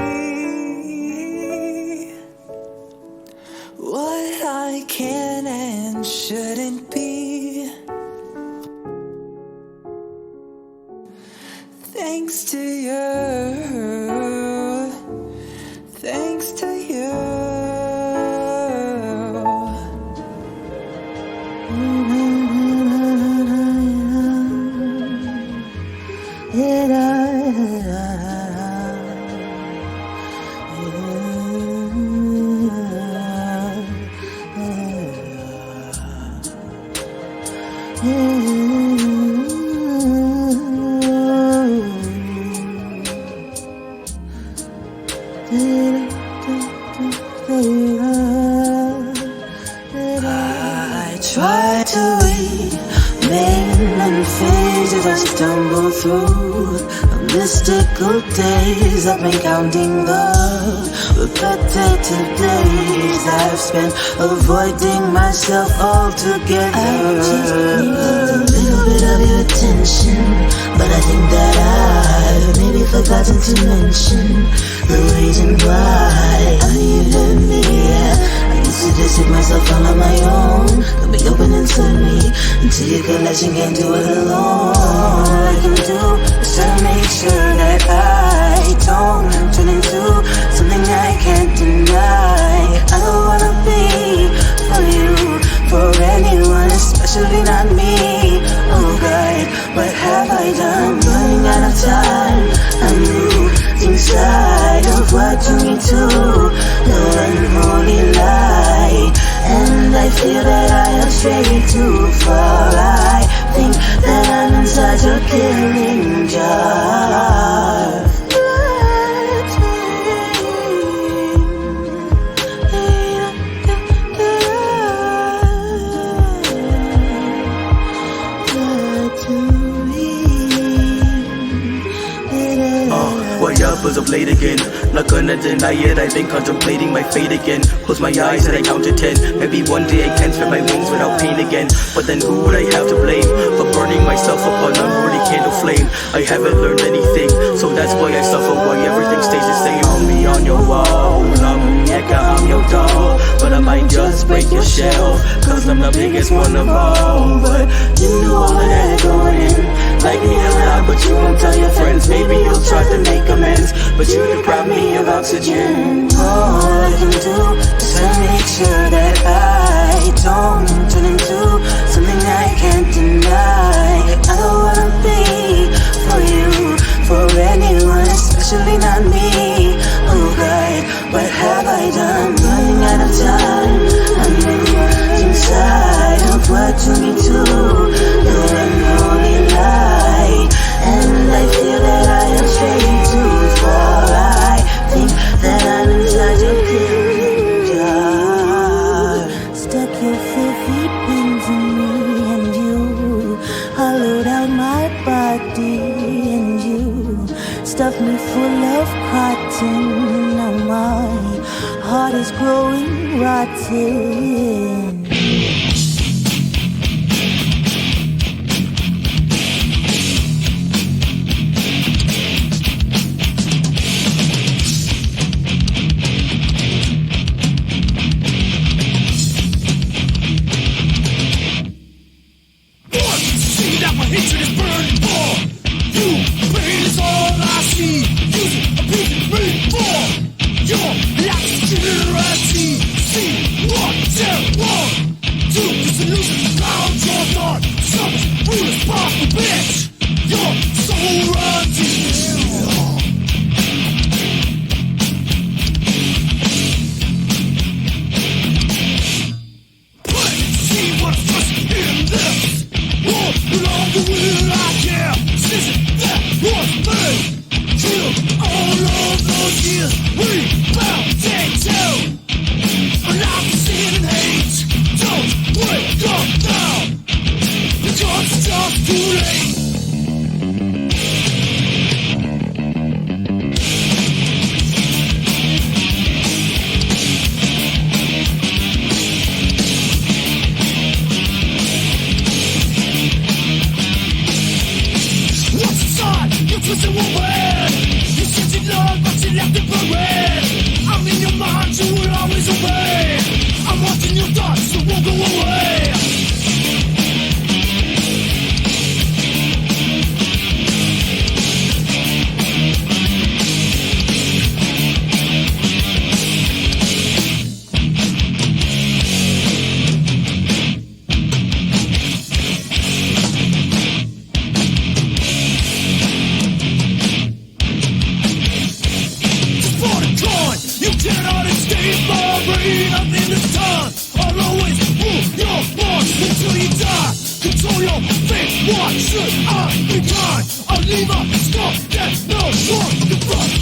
what I can and shouldn't be. Thanks to you, thanks to you. I try to remain unfazed as I stumble through mystical days. I've been counting the repetitive days I've spent avoiding myself altogether. I just need a little bit of your attention, but I think that I've maybe forgotten to mention the reason why I needed me. I used to just take myself all on my own, but be open inside me until your collection can't do it alone. All I can do is try to make sure that I don't turn into something I can't deny. I don't wanna be for you, for anyone, especially not me. Oh God, what have I done? Running out of time. I'm losing sight of what drew me to the unholy light, and I feel that I have strayed too far. I think that I'm inside your killing jar. Way up as of late again, not gonna deny it, I've been contemplating my fate again. Close my eyes and I count to 10. Maybe one day I can spread my wings without pain again. But then who would I have to blame for burning myself up on unworthy candle flame? I haven't learned anything, so that's why I suffer, why everything stays the same. On me on your wall, I'm your doll, but I might just break your shell, cause I'm the biggest one of all. But you knew all of that going in, like me a lot, but you won't tell your friends. Maybe you'll try to make amends, but you deprive me of oxygen. All I can do is try to make sure that I don't turn into something I can't deny. I don't wanna be for you, for anyone, especially not me. Oh God, what have I done? Running out of time. I'm inside of what drew me to your unholy light, and I feel that I am strayed too far. I think that I'm inside your killing jar. Stuck your filthy pins in me, and you hollowed out my body, and you stuffed me full of cotton. Now my heart is growing rotten. control your fate. What should I become? A lever, stop, get no more to front.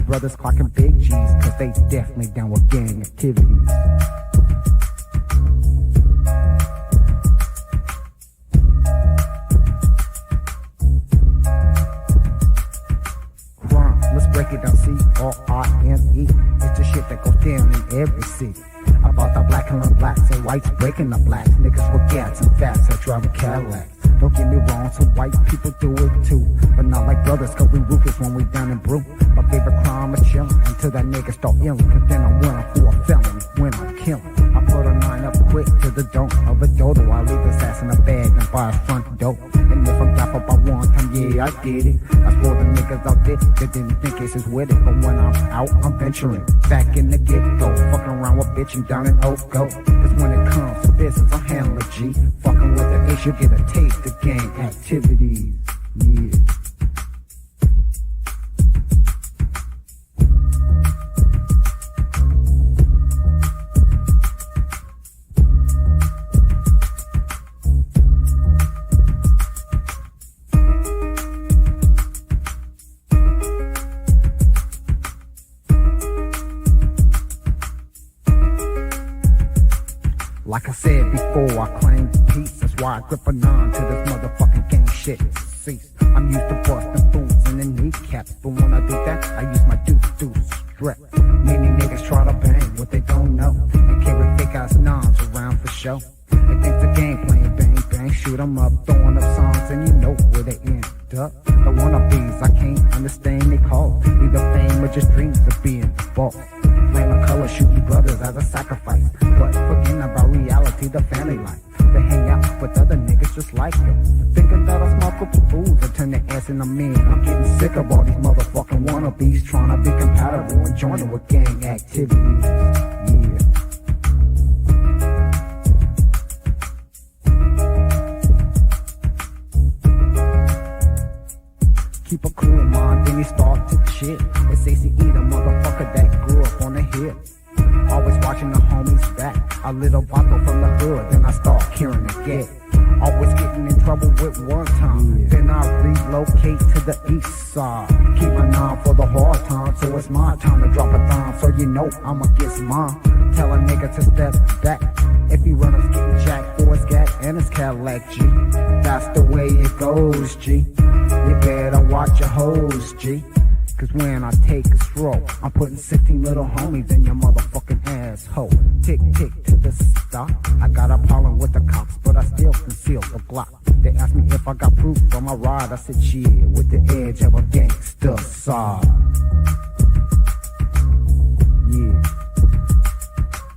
Brothers clocking big G's, cause they definitely down with gang activities. Crime, let's break it down, C-R-I-M-E. It's the shit that goes down in every city. About the black and blacks and whites breaking the blacks. Niggas with gats and fats that driving Cadillacs. Don't get me wrong, some white people do it too, but not like brothers, cause we ruthless when we down and brew. My favorite crime is chillin' until that nigga start illin', cause then I'm winning for a felony when I'm killin'. I put a 9 up quick to the dome of a dodo. I leave his ass in a bag and buy his front door. And if I'm down for by one time, yeah, I did it. That's for the niggas out there that didn't think it's with it. But when I'm out, I'm venturing back in the get-go, fucking around with bitchin' down in Oak Go. Cause when it comes to business, I'm handling G. Fucking with the H, you get a taste of gang activities. Yeah. Like I said before, I claim peace. That's why I grip a 9 to this motherfucking gang shit cease. I'm used to busting fools in the kneecaps, but when I do that, I use my deuce strap. Many niggas try to bang what they don't know and carry fake ass 9s around for show. They think the game playing bang bang, shoot 'em up, throwing up songs, and you know where they end up. The wannabes, I can't understand they call either fame or just dreams of being the boss. Flame of color, shooting brothers as a sacrifice, but forgetting about reality, the family life. They hang out with other niggas just like them, thinking that I smoke up fools and turn their ass into men. I'm getting sick of all these motherfucking wannabes trying to be compatible and joining with gang activities. Yeah. Keep a cool mind, then you start to chill. It's ACE, the motherfucker that grew up on the hill. Always watching the homies back. A little bottle from the hood, then I start carrying the get. Always getting in trouble with one time. Then I relocate to the east side. Keep my 9 for the hard time, so it's my time to drop a dime. So you know I'ma get mine. Tell a nigga to step back. If he run up, getting jacked for his gat and his Cadillac, G. That's the way it goes, G. You better watch your hoes, G. Cause when I take a stroll, I'm putting 16 little homies in your motherfucking asshole. tick tick to the stop. I got a problem with the cops, but I still conceal the Glock. They asked me if I got proof for my ride. I said, yeah, with the edge of a gangster saw. Yeah.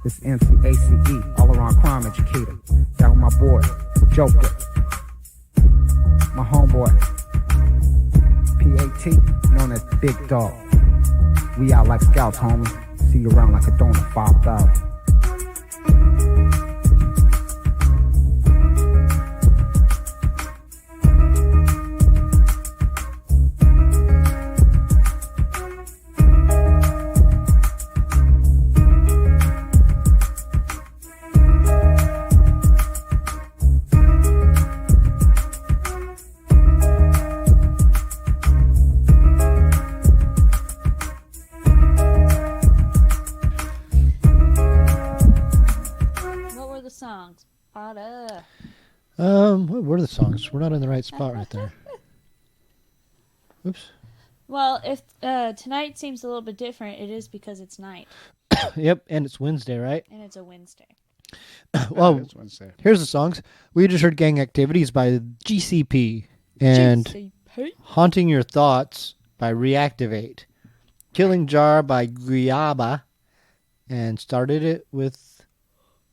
This MCACE, all around crime educator. Down with my boy, Joker. My homeboy, PAT, known as Big Dog. We out like scouts, homie. See you around like a donut, 5,000. Songs. What were the songs? We're not in the right spot right there. Oops. Well, if tonight seems a little bit different, it is because it's night. Yep, and it's Wednesday, right? And it's a Wednesday. Well, It's Wednesday. here's the songs. We just heard Gang Activities by GCP and GCP. Haunting Your Thoughts by Reactivate. Killing Jar by Griaba. And started it with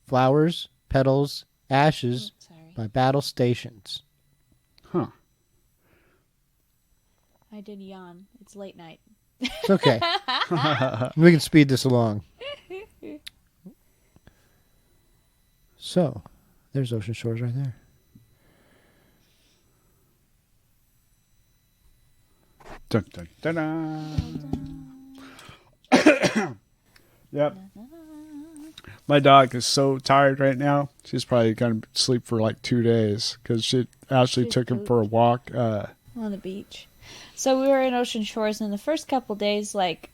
Flowers, Petals, Ashes by Battle Stations. Huh. I did yawn. It's late night. It's okay. We can speed this along. So, there's Ocean Shores right there. Dun, dun, dun, dun. Yep. My dog is so tired right now. She's probably going to sleep for like 2 days because Ashlee took him for a walk. On the beach. So we were in Ocean Shores, and the first couple days, like,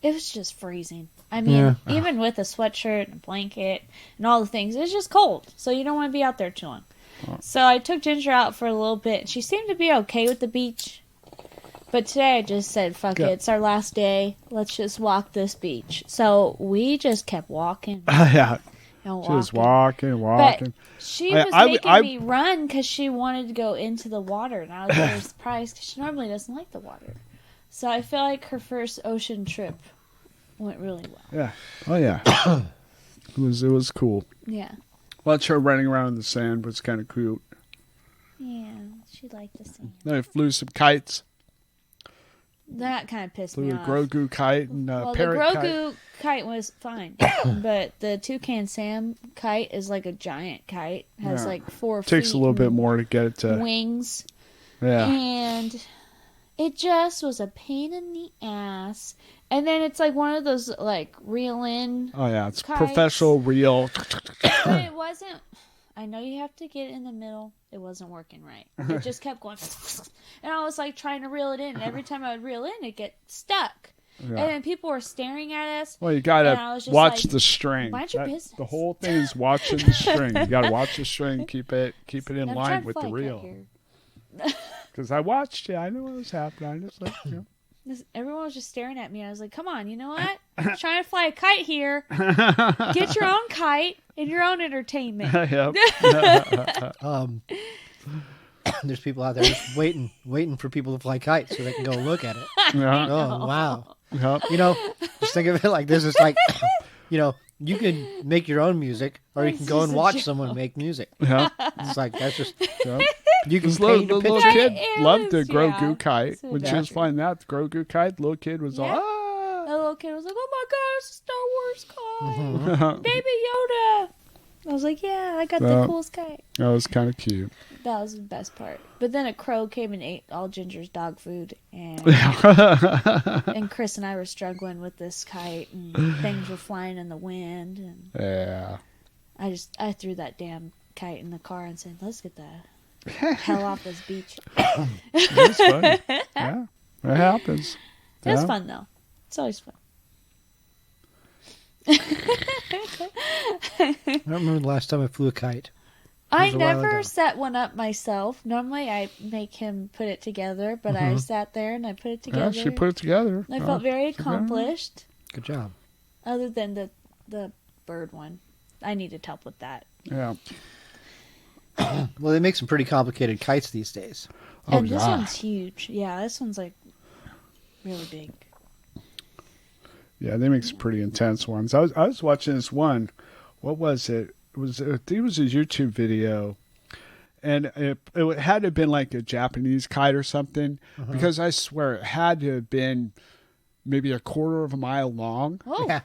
it was just freezing. I mean, even with a sweatshirt and a blanket and all the things, it's just cold. So you don't want to be out there too long. So I took Ginger out for a little bit. She seemed to be okay with the beach. But today I just said, fuck it, it's our last day. Let's just walk this beach. So we just kept walking. Yeah. And She was walking. But she was making me run because she wanted to go into the water. And I was very surprised because she normally doesn't like the water. So I feel like her first ocean trip went really well. Yeah. Oh, yeah. It was cool. Yeah. Watch her running around in the sand was kind of cute. Yeah, she liked the sand. Then I flew some kites. That kind of pissed Flew me a off. Grogu kite and a parrot the kite. Grogu kite was fine. But the Toucan Sam kite is like a giant kite. Has like 4 feet. Takes a little bit more to get it to... Wings. Yeah. And it just was a pain in the ass. And then it's like one of those like reel in. Oh, yeah. It's kites. professional reel. But it wasn't. I know you have to get in the middle. It wasn't working right. It just kept going. And I was like trying to reel it in. And every time I would reel in, it'd get stuck. Yeah. And then people were staring at us. Well, you got to watch the string. Mind your business. The whole thing is watching the string. You got to watch the string. Keep it in line with the reel. Because I watched it. I knew what was happening. I just like, you know. Everyone was just staring at me. I was like, come on, you know what? I'm trying to fly a kite here. Get your own kite and your own entertainment. There's people out there just waiting for people to fly kites so they can go look at it. Yeah. Oh, wow. Yep. You know, just think of it like this. It's like, you know, you can make your own music or you can go and watch someone make music. Yeah. It's like, that's just... Yep. You can the paint a little picture. kid loved the Grogu kite. So When she was flying that, the Grogu kite, the little kid was all, ah! The little kid was like, oh my god, it's a Star Wars kite. Baby Yoda. I was like, yeah, I got the coolest kite. That was kind of cute. That was the best part. But then a crow came and ate all Ginger's dog food. And, and Chris and I were struggling with this kite. And things were flying in the wind. And yeah. I threw that damn kite in the car and said, let's get the hell off this beach. It was funny. Yeah. It happens. It was fun, though. It's always fun. I don't remember the last time I flew a kite. I never set one up myself. Normally I make him put it together, but I sat there and I put it together. Yeah, she put it together. I felt very accomplished. Good job. Other than the bird one. I needed help with that. Yeah. Well, they make some pretty complicated kites these days. And this one's huge. Yeah, this one's like really big. Yeah, they make some pretty intense ones. I was watching this one. What was it? I think it was a YouTube video, and it had to have been like a Japanese kite or something, because I swear it had to have been maybe a quarter of a mile long. Oh, Yeah.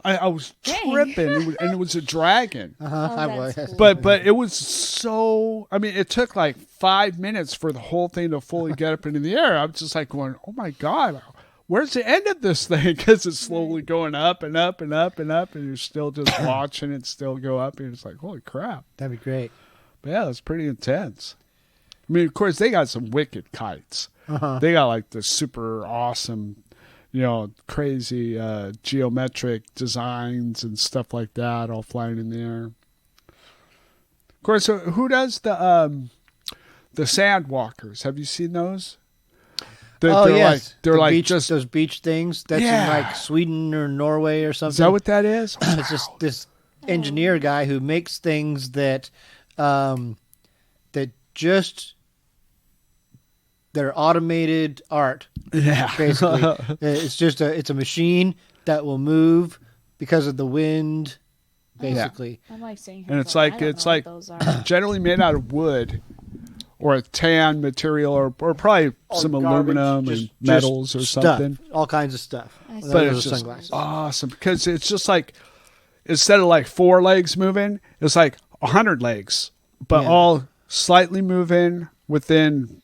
I was tripping, and it was a dragon. I was. that's cool. But it was so. I mean, it took like 5 minutes for the whole thing to fully get up into the air. I was just like going, "Oh my god, where's the end of this thing?" Because it's slowly going up and up and up and up, and you're still just watching it still go up, and you're just like, "Holy crap!" That'd be great. But yeah, it's pretty intense. I mean, of course, they got some wicked kites. Uh-huh. They got like the super awesome, crazy geometric designs and stuff like that, all flying in the air. Of course, who does the sandwalkers? Have you seen those? Yes. They're The like beach, just. those beach things. That's in like Sweden or Norway or something. Is that what that is? It's just this engineer guy who makes things that they're automated art. Yeah, Basically, it's a machine that will move because of the wind. Basically, I'm like saying, and it's like those are. generally made out of wood or a tan material or probably some aluminum and metals or stuff, something. all kinds of stuff. I see. But Those it's are just sunglasses. awesome because it's just like instead of like 4 legs moving, it's like 100 legs, but Yeah. all slightly moving within,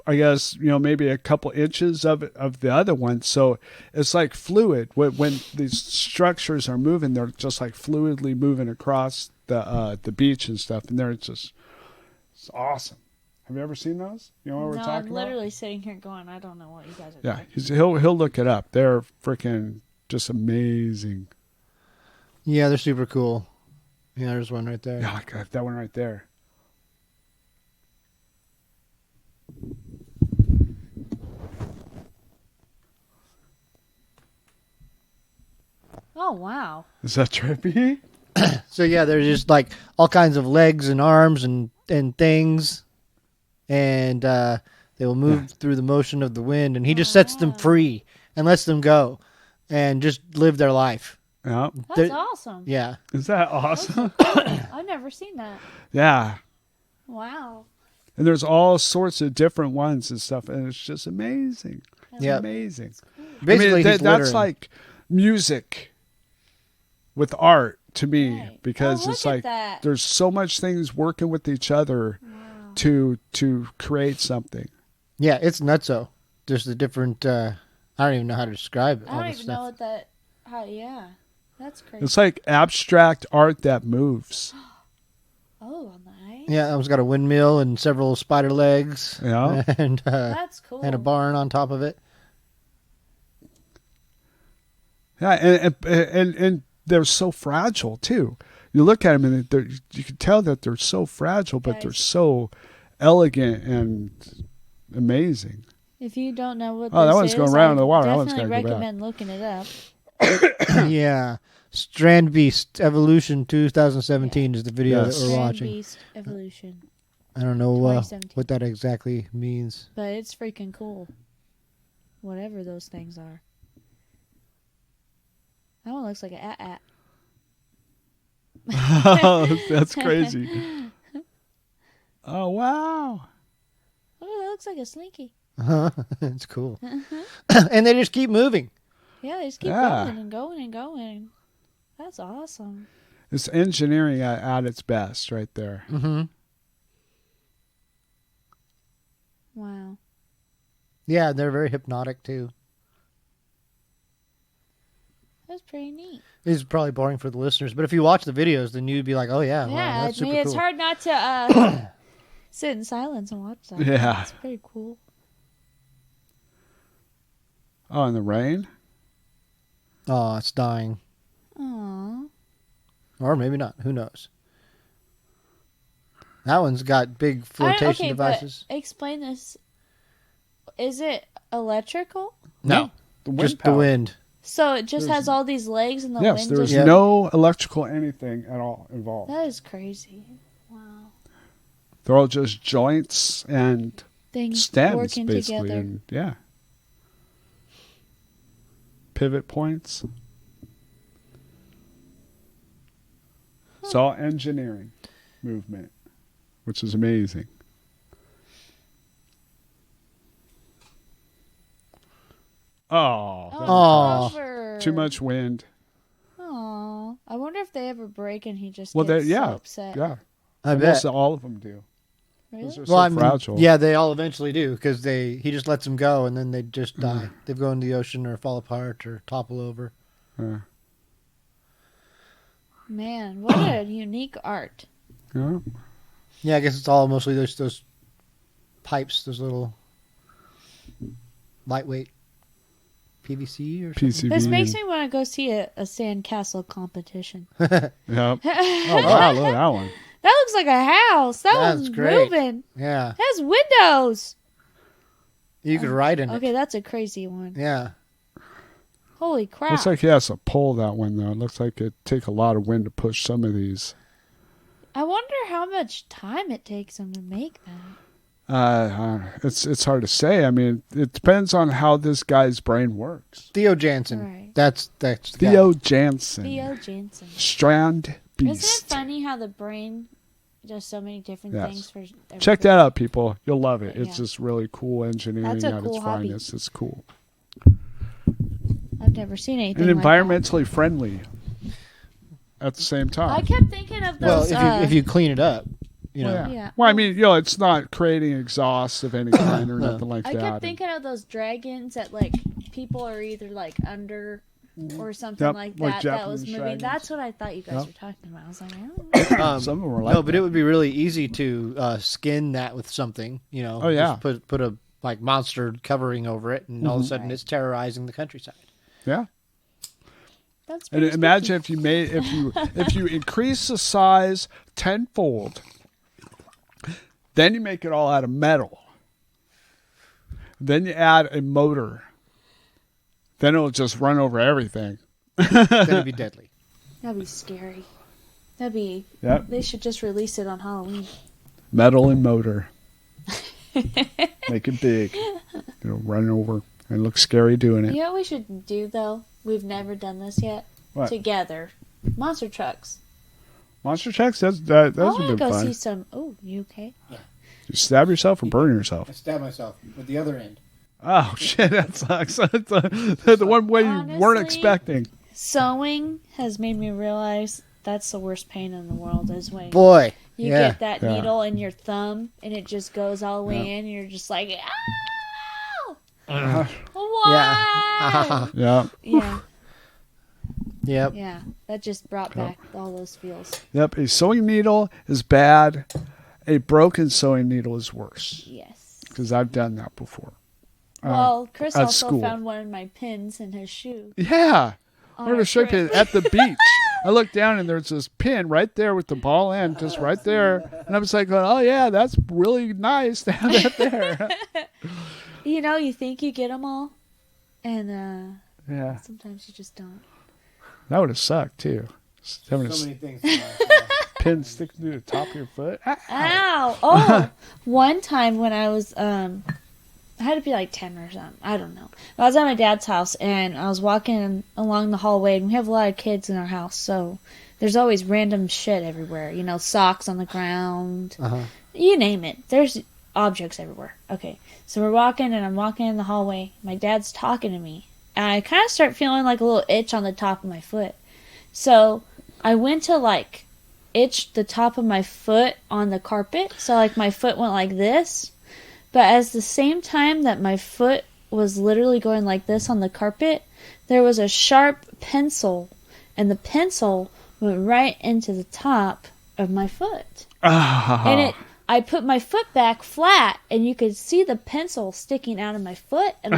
I guess, maybe a couple inches of the other one. So it's like fluid. When these structures are moving, they're just like fluidly moving across the beach and stuff, and it's awesome. Have you ever seen those? You know what we're No, talking I'm literally sitting here going, I don't know what you guys are about? Yeah, talking he'll look it up. They're freaking just amazing. Yeah, they're super cool. Yeah, there's one right there. Yeah, like that one right there. Oh, wow. Is that trippy? So yeah, there's just like all kinds of legs and arms and things, and they will move through the motion of the wind, and he just sets them free and lets them go, and just live their life. Yeah. That's awesome. Yeah, Is that awesome? I've never seen that. Yeah. Wow. And there's all sorts of different ones and stuff, and it's just amazing. It's Yeah. amazing. basically he's that's littering. like music with art to me, Right. because Oh, it's look at like that. there's so much things working with each other to create something. Yeah, it's nutso. There's the different. I don't even know how to describe it. I all don't this even stuff. know what that. Yeah. That's crazy. It's like abstract art that moves. Oh, nice. Yeah, that one's got a windmill and several spider legs. Yeah. and That's cool. and a barn on top of it. Yeah, and they're so fragile too. You look at them and you can tell that they're so fragile, but they're Guys. so elegant and amazing. If you don't know what Oh, that this one's is, going around I in the water. That one's definitely gotta go back. recommend looking it up. Yeah, Strand Beast Evolution 2017 is the video that we're Strand watching. Beast Evolution. I don't know 2017. what that exactly means. But it's freaking cool. Whatever those things are. That one looks like an at. That's crazy. Oh wow. Oh, that looks like a slinky. It's cool. And they just keep moving. Yeah, they just keep Yeah. going and going and going. That's awesome. It's engineering at its best right there. Mm-hmm. Wow. Yeah, they're very hypnotic too. That's pretty neat. This is probably boring for the listeners, but if you watch the videos, then you'd be like, "Oh yeah, wow, Yeah, that's I mean, super it's cool." hard not to sit in silence and watch that. Yeah. It's pretty cool. Oh, in the rain? Oh, it's dying, Aww. or maybe not. Who knows? That one's got big flotation devices. But explain this. Is it electrical? No, The wind just the power. wind. So it just has all these legs and the Yes, wind there's just... no electrical anything at all involved. That is crazy. Wow. They're all just joints and Things stems, working basically. together. And yeah. Pivot points. It's all engineering movement, which is amazing. Oh, too much wind. Oh, I wonder if they ever break and he just Well, gets so yeah, upset. yeah. I Almost bet. all of them do. Really? Those are Well, so fragile. yeah, they all eventually do because he just lets them go and then they just die. They go into the ocean or fall apart or topple over. Man, what a unique art. Yeah. Yeah, I guess it's all mostly those pipes, those little lightweight PVC or something. PCV. This makes me want to go see a sandcastle competition. Yep. Oh, wow, look at that one. That looks like a house. That That's one's great. moving. Yeah. It has windows. You could ride in it. Okay, that's a crazy one. Yeah. Holy crap. Looks like he has to pull that one, though. It looks like it'd take a lot of wind to push some of these. I wonder how much time it takes them to make that. It's hard to say. I mean, it depends on how this guy's brain works. Theo Jansen. Right. That's the Theo guy. Jansen. Theo Jansen. Strand Beast. Isn't it funny how the brain does so many different Yes. things for everything? Check that out, people. You'll love it. Yeah. It's just really cool engineering That's a at cool its hobby. finest. It's cool. I've never seen anything And like environmentally friendly at the same that. time. I kept thinking of Well, those. if you clean it up, you know. Well, yeah. Yeah. Well, I mean, it's not creating exhaust of any kind or nothing like I that. kept thinking of those dragons that like people are either like under or something Yep, like like that that was Japanese moving. dragons. That's what I thought you guys Yep. were talking about. I was like, oh. Some of them were like No, but it would be really easy to skin that with something, you know. Oh, yeah. Just put a like monster covering over it, and all of a sudden it's terrorizing the countryside. Yeah. That's And pretty imagine spooky. if you increase the size tenfold, then you make it all out of metal. Then you add a motor. Then it'll just run over everything. That'd be deadly. That'd be scary. That'd be. Yep. They should just release it on Halloween. Metal and motor. Make it big. It'll run over and look scary doing it. You know what we should do though? We've never done this yet. What? Together, monster trucks. Monster trucks? That's I would want to be go fun. see some. Oh, you okay? You stab yourself or burn yourself? I stabbed myself with the other end. Oh, shit, that sucks. That's the one way you weren't Honestly, expecting. Sewing has made me realize that's the worst pain in the world is when Boy, you yeah. get that Yeah. needle in your thumb and it just goes all the way in and you're just like, ow! Why? Yeah. Yeah, Yep. yeah. That just brought back all those feels. Yep. A sewing needle is bad. A broken sewing needle is worse. Yes. Because I've done that before. Well, Chris at also school. found one of my pins in his shoe. Yeah. On I heard our a show trip. pin at the beach. I looked down and there's this pin right there with the ball end, just right there. And I was like, oh, yeah, that's really nice to have that there. You know, you think you get them all, and Yeah. sometimes you just don't. That would have sucked, too. Just having So a many things. pin stick through the top of your foot. Ow! Oh, one time when I was I had to be like 10 or something. I don't know. I was at my dad's house and I was walking along the hallway and we have a lot of kids in our house, so there's always random shit everywhere. You know, socks on the ground. You name it. There's objects everywhere. Okay, so we're walking and I'm walking in the hallway. My dad's talking to me. And I kind of start feeling like a little itch on the top of my foot. So I went to like itch the top of my foot on the carpet. So like my foot went like this. But at the same time that my foot was literally going like this on the carpet, there was a sharp pencil. And the pencil went right into the top of my foot. And I put my foot back flat, and you could see the pencil sticking out of my foot, and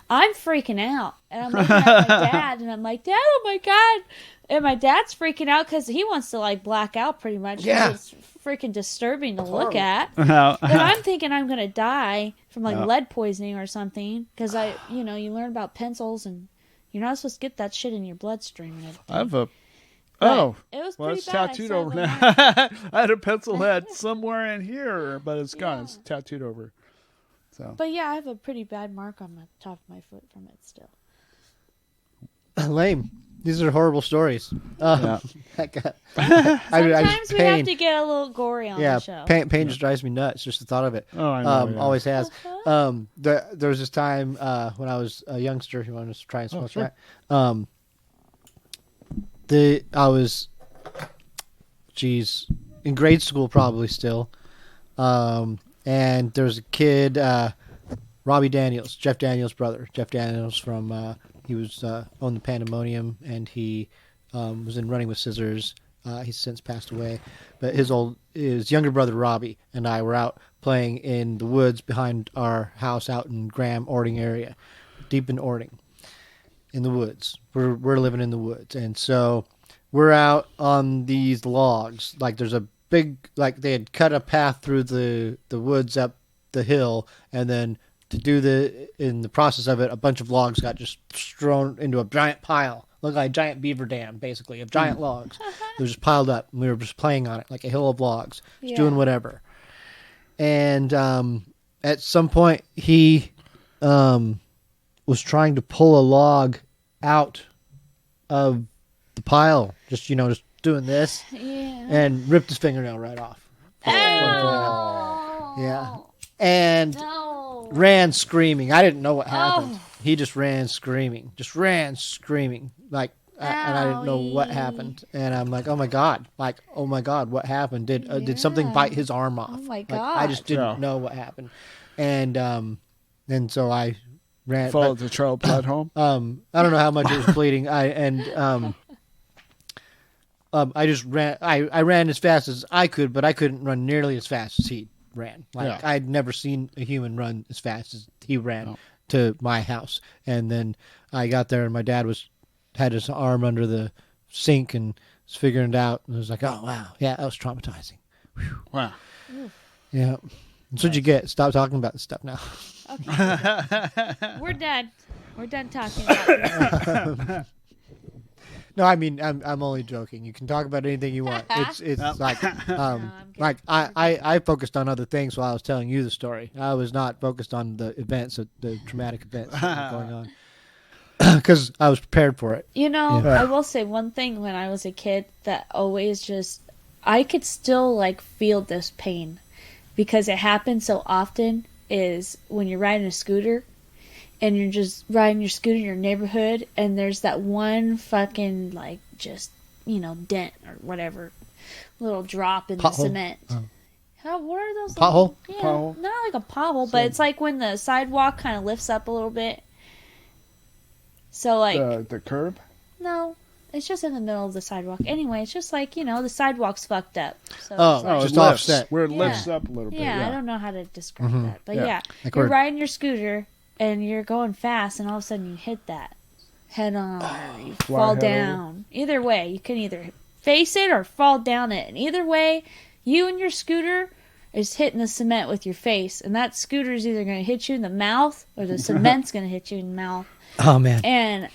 I'm freaking out. And I'm looking at my dad, and I'm like, Dad, oh my God. And my dad's freaking out because he wants to, like, black out pretty much. 'Cause Yeah. It's freaking disturbing to look at. Uh-huh. And I'm thinking I'm going to die from, like, lead poisoning or something because you learn about pencils and You're not supposed to get that shit in your bloodstream. And everything. I have a. But it was well, pretty it's bad. tattooed I over still now. have a mark. I had a pencil head somewhere in here, but it's gone. It's tattooed over. So. But yeah, I have a pretty bad mark on the top of my foot from it still. Lame. These are horrible stories. Sometimes we have to get a little gory on the show. Pain just drives me nuts. Just the thought of it. Oh, I know. Always has. There was this time when I was a youngster. You want to try and smoke that? I was, in grade school probably still, and there was a kid, Robbie Daniels, Jeff Daniels' brother. Jeff Daniels from he was on the Pandemonium, and he was in Running with Scissors. He's since passed away, but his younger brother Robbie and I were out playing in the woods behind our house out in Graham Ording area, deep in Ording. In the woods. We're living in the woods. And so we're out on these logs. Like there's a big, like they had cut a path through the woods up the hill. And then in the process of it, a bunch of logs got just thrown into a giant pile. Looked like a giant beaver dam, basically, of giant logs. It was just piled up. And we were just playing on it like a hill of logs. Just doing whatever. And at some point he was trying to pull a log out of the pile, just doing this, and ripped his fingernail right off. Yeah, and ran screaming. I didn't know what happened. He just ran screaming, like, and I didn't know what happened. And I'm like, oh my god, what happened? Did something bite his arm off? Oh my god! god! I just didn't know what happened, and so I ran. Followed the trail blood home. I don't know how much it was bleeding. I just ran. I ran as fast as I could, but I couldn't run nearly as fast as he ran. I'd never seen a human run as fast as he ran to my house. And then I got there, and my dad had his arm under the sink and was figuring it out. And I was like, oh wow, yeah, that was traumatizing. Whew. Wow. Yeah. That's what you get. Stop talking about this stuff now. Okay. We're done. We're done talking about this. No, I mean, I'm only joking. You can talk about anything you want. It's like, I focused on other things while I was telling you the story. I was not focused on the traumatic events that were going on. Because I was prepared for it. I will say one thing when I was a kid that always I could still feel this pain because it happens so often is when you're riding a scooter and you're just riding your scooter in your neighborhood and there's that one fucking dent or whatever, little drop in pothole. The cement. What are those? Pothole? Yeah, Pothole. not like a pothole, but it's like when the sidewalk kind of lifts up a little bit. So the curb? No, it's just in the middle of the sidewalk. Anyway, it's just the sidewalk's fucked up. So just it lifts. offset. Where it lifts up a little bit. I don't know how to describe that. But Yeah. you're riding your scooter and you're going fast and all of a sudden you hit that head on or you fall down. Either way, you can either face it or fall down it. And either way, you and your scooter is hitting the cement with your face. And that scooter is either going to hit you in the mouth or the cement's going to hit you in the mouth. Oh, man. And,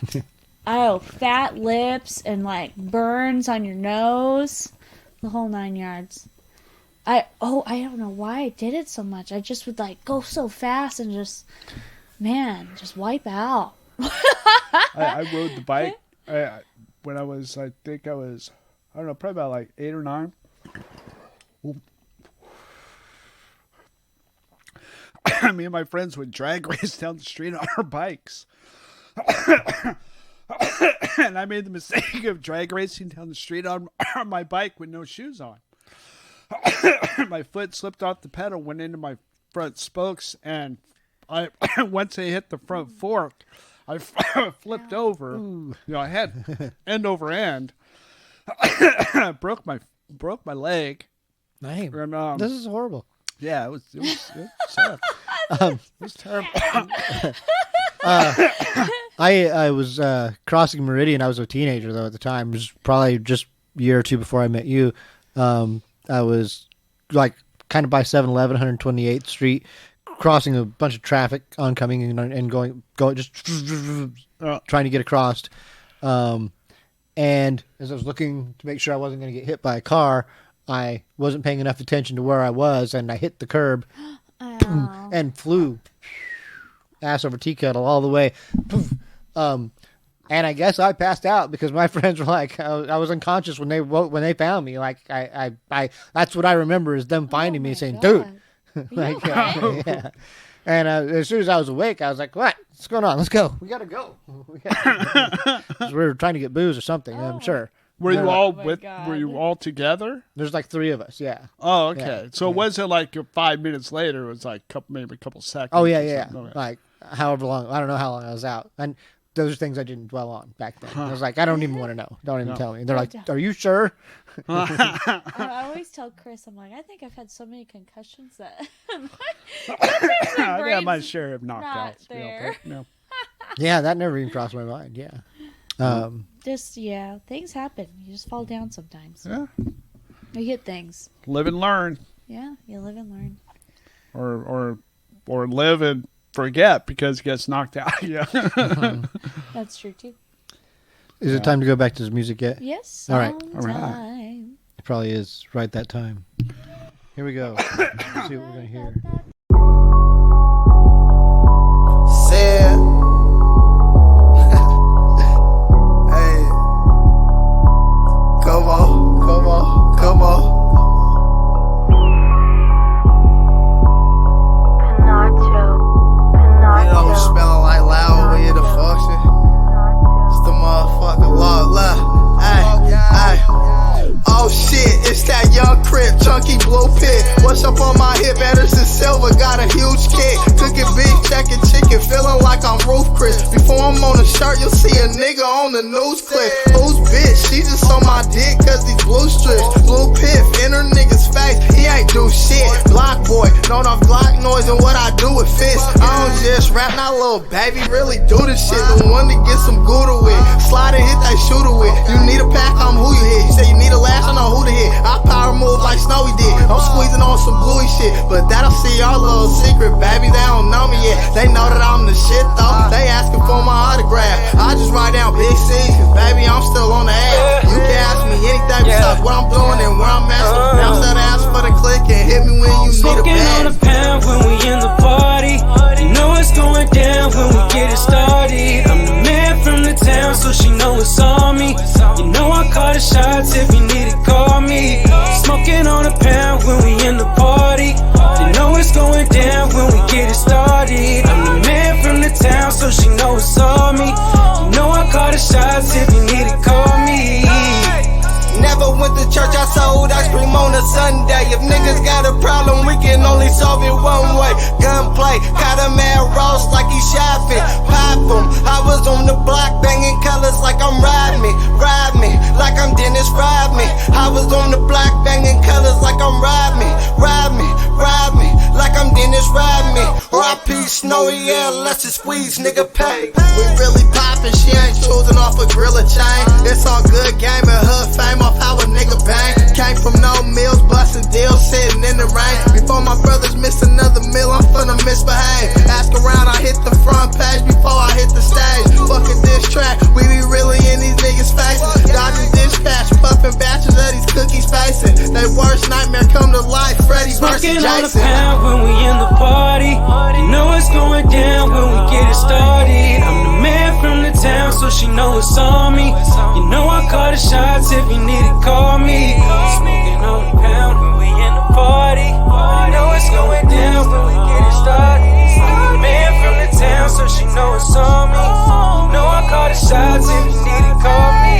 fat lips and, burns on your nose. The whole 9 yards. I don't know why I did it so much. I just would, go so fast and just wipe out. I rode the bike when I was, I don't know, probably about 8 or 9. Me and my friends would drag race down the street on our bikes. And I made the mistake of drag racing down the street on my bike with no shoes on. My foot slipped off the pedal, went into my front spokes, and once I hit the front fork, I flipped over. I had end over end. broke my leg. Name. And, this is horrible. Yeah, it was sad. It was terrible. I was crossing Meridian. I was a teenager though at the time. It was probably just a year or two before I met you. I was kind of by 7-Eleven, 128th Street, crossing a bunch of traffic oncoming and going just trying to get across. And as I was looking to make sure I wasn't going to get hit by a car, I wasn't paying enough attention to where I was, and I hit the curb and flew ass over tea kettle all the way. And I guess I passed out because my friends were like, I was unconscious when they found me. Like I that's what I remember is them finding me saying, "Dude," like, yeah. And as soon as I was awake, I was like, what's going on? Let's go. We got to go. We were trying to get booze or something, I'm sure. Were you all were you all together? There's like 3 of us, yeah. Oh, okay. Yeah. So was it like 5 minutes later? It was like maybe a couple seconds. Oh, yeah. Okay. Like however long. I don't know how long I was out. And those are things I didn't dwell on back then. I was like, I don't even want to know. Don't even tell me. And they're like, are you sure? I always tell Chris, I'm like, I think I've had so many concussions that yeah, my share of knockouts. There. No. Yeah, that never even crossed my mind. Yeah. Things happen. You just fall down sometimes. Yeah. You hit things. Live and learn. Yeah, you live and learn. Or live and forget because he gets knocked out. Yeah. That's true too. Is it time to go back to the music yet? Yes. All right. It probably is right that time. Here we go. Let's see what we're going to hear. Sad. Hey. Come on. You know who's smelling like loud when you're the function? It's the motherfucking love. Hey. Oh shit, it's that young crib, chunky blue pit. What's up on my hip? Anderson Silva got a huge kick. Cooking beef, checking chicken, feeling like I'm Roof Chris. Before I'm on the shirt, you'll see a nigga on the news clip. Who's bitch? She just on my dick cause these blue strips. Blue piff in her nigga's face, he ain't do shit. Block boy, known off Glock noise and what I do with fists. I don't just rap, not little baby, really do this shit. The one to get some Gouda with. Slide and hit that shooter with. You need a pack, I'm who you hit. You say you need a lash, I know who to hit. I power move like Snowy did. I'm squeezing on some bluey shit, but that'll see our little secret, baby. They don't know me yet. They know that I'm the shit though. They asking for my autograph. I just write down big C, cause baby, I'm still on the ass. You can ask me anything besides what I'm doing and where I'm at. So bounce that ass for the click and hit me when you need a bag. Smoking on a pound when we in the party. You know it's going down when we get it started. I'm the man from the town, so she know it's on me. You know I call the shots if you need to call me. Smoking on a pound when we in the party. You know it's going down when we get it started. I'm the man from the town, so she know it's on me. You know I call the shots if you need to call me. Never went to church, I sold ice cream on a Sunday. If niggas got a problem, we can only solve it one way. Gunplay, caught a man Ross like he shopping. Pop him, I was on the block banging colors like I'm ride me, like I'm Dennis, ride me. I was on the block banging colors like I'm ride me, like I'm Dennis, ride me. R.I.P. Snowy, yeah, let's just squeeze, nigga pay. We really poppin', she ain't choosing off a Gorilla chain. It's all good game and hood fame off how a nigga bang. Came from no mills, bustin' deals, sitting in the rain. Before my brothers miss another meal, I'm finna misbehave. Ask around, I hit the front page before I hit the stage. Fuckin' this track, we be really in these niggas' faces. Dodging dispatch, puffin' batches of these cookies facing. They worst nightmare come to life, Freddy versus Smoking Jason. on a pound when we in the party. You know it's going down when we get it started. I'm the man from the town, so she know it's on me. You know I call the shots if you need to call me. Smoking on a pound when we in the party. You know it's going down when we get it started. I'm the man from the town, so she know it's on me. You know I call the shots if you need to call me.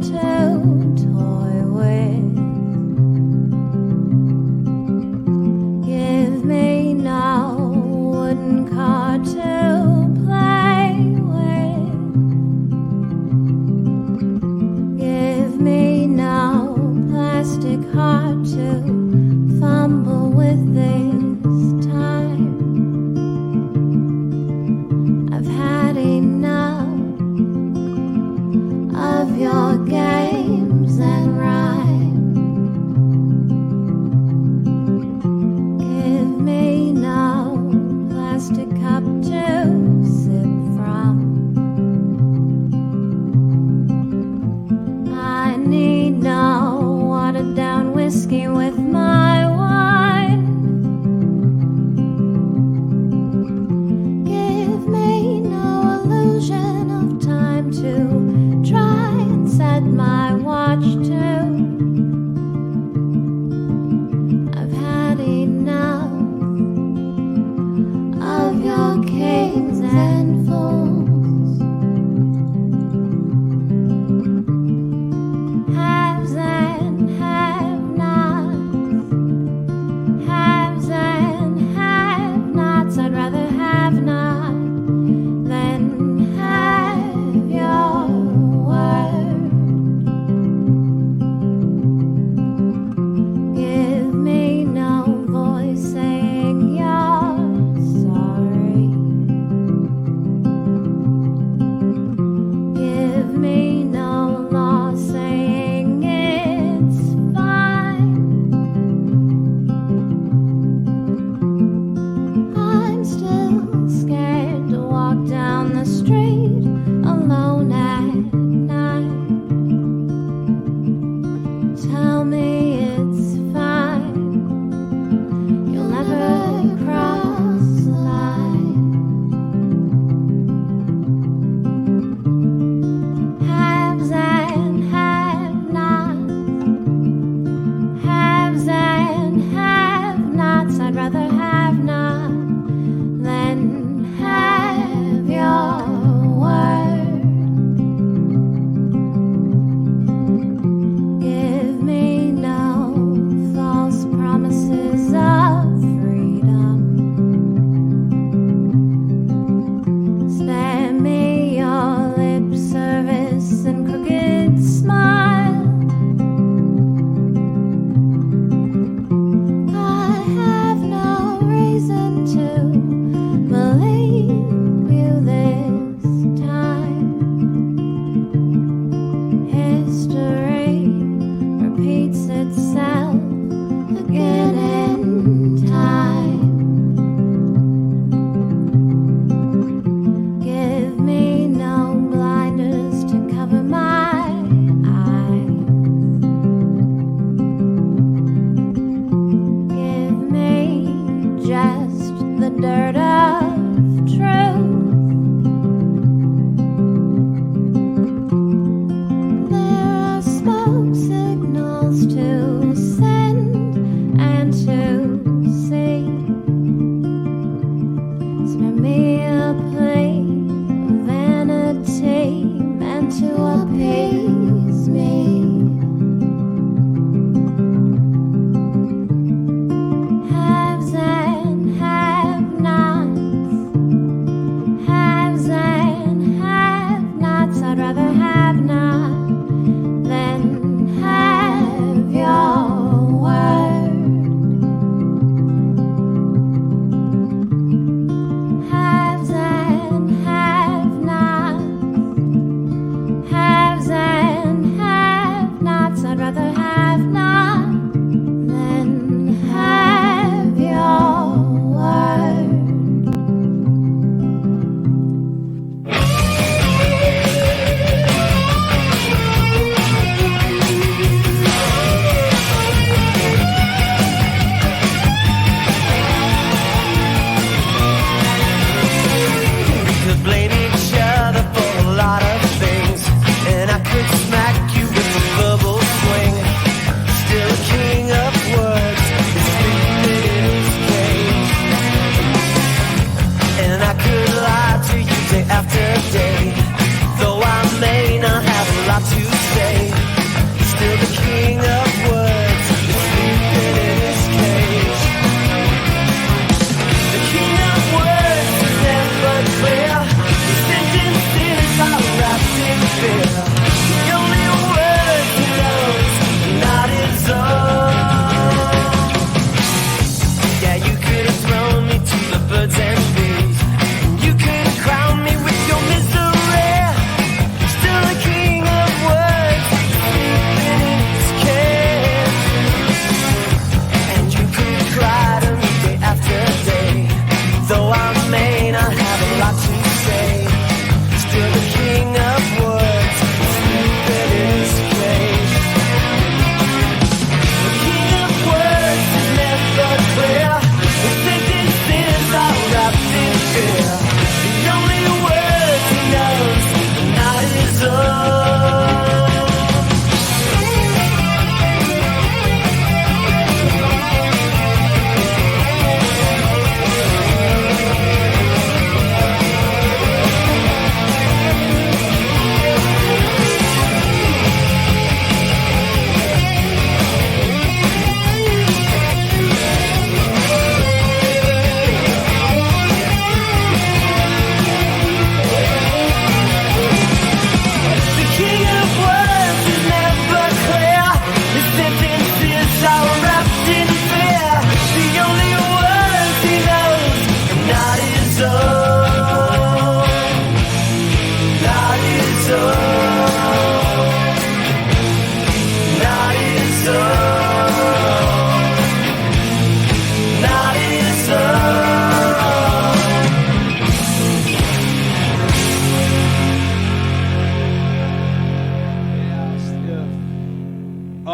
to toy with. Give me no wooden car to play with. Give me no plastic heart to fumble with this time. I've had enough of your games and rhyme. Give me no plastic cup to sip from. I need no watered down whiskey with my wine. Give me no illusion of time to try and set my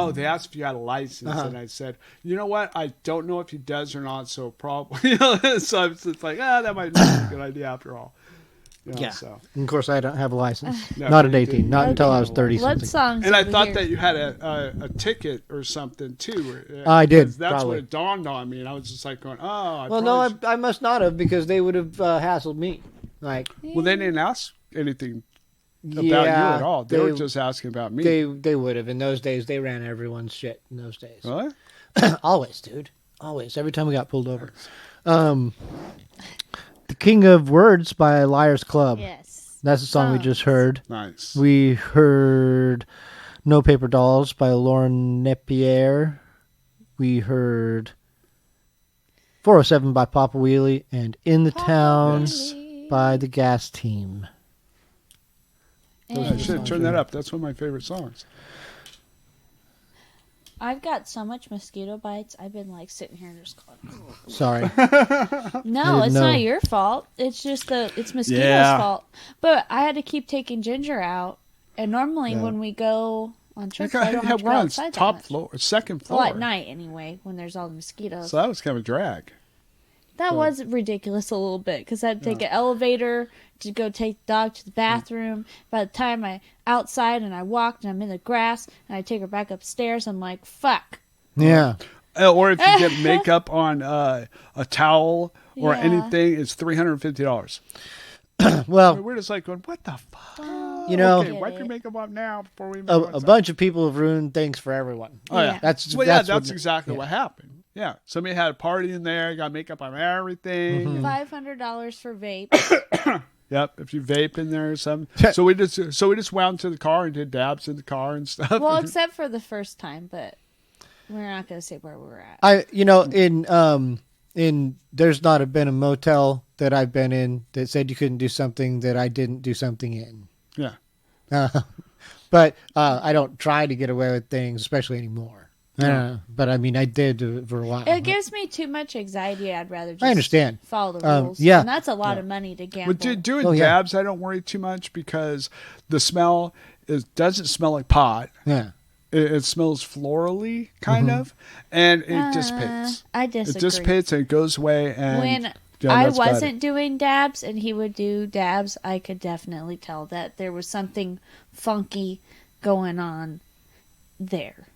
Oh, they asked if you had a license, and I said, you know what? I don't know if he does or not, so probably. So I'm just like, that might be a good idea after all. So. And of course, I don't have a license. No, Not at you 18. didn't. Not until I was 30 What something. songs? And I did we thought hear? that you had a ticket or something too. I did, That's probably. what it dawned on me, and I was just like going, Well, no, I must not have because they would have hassled me. Like, well, they didn't ask anything about yeah, you at all. They were just asking about me. They would have. In those days, they ran everyone's shit in those days. Really? Always, dude. Always. Every time we got pulled over. The King of Words by Liars Club. Yes. That's the song we just heard. Nice. We heard No Paper Dolls by Lauren Napier. We heard 407 by Papa Wheelie and In the Town by the Gas Team. I should turn that up. That's one of my favorite songs. I've got so much mosquito bites. I've been like sitting here and just going. Sorry. No, it's know. not your fault. It's just it's mosquitoes' Yeah. fault. But I had to keep taking Ginger out, and normally when we go on trips, I don't have to go we're on outside that top much. floor, second floor. Well, at night anyway, when there's all the mosquitoes. So that was kind of a drag. That was ridiculous a little bit because I had to take an elevator to go take the dog to the bathroom. By the time I outside and I walked and I'm in the grass and I take her back upstairs, I'm like, fuck. Yeah. Or if you get makeup on a towel or Yeah. anything, it's $350. Well, We're just like going, what the fuck? you know, Okay, wipe your makeup off now before we move a on. bunch of people have ruined things for everyone. Oh yeah, That's that's what- exactly yeah. what happened. Yeah, somebody had a party in there, got makeup on everything. Mm-hmm. $500 for vape. Yep, if you vape in there or something. so we just wound to the car and did dabs in the car and stuff. Well, except for the first time, but we're not going to say where we were at. in there's not been a motel that I've been in that said you couldn't do something that I didn't do something in. Yeah. But I don't try to get away with things, especially anymore. But I mean, I did for a while. It gives me too much anxiety. I'd rather just I understand. follow the rules. Yeah. And that's a lot of money to gamble. But doing Oh, yeah. dabs, I don't worry too much because the smell doesn't smell like pot. Yeah. It smells florally, kind of, and it dissipates. I disagree. It dissipates and it goes away. And When yeah, I that's about wasn't it. doing dabs and he would do dabs, I could definitely tell that there was something funky going on there.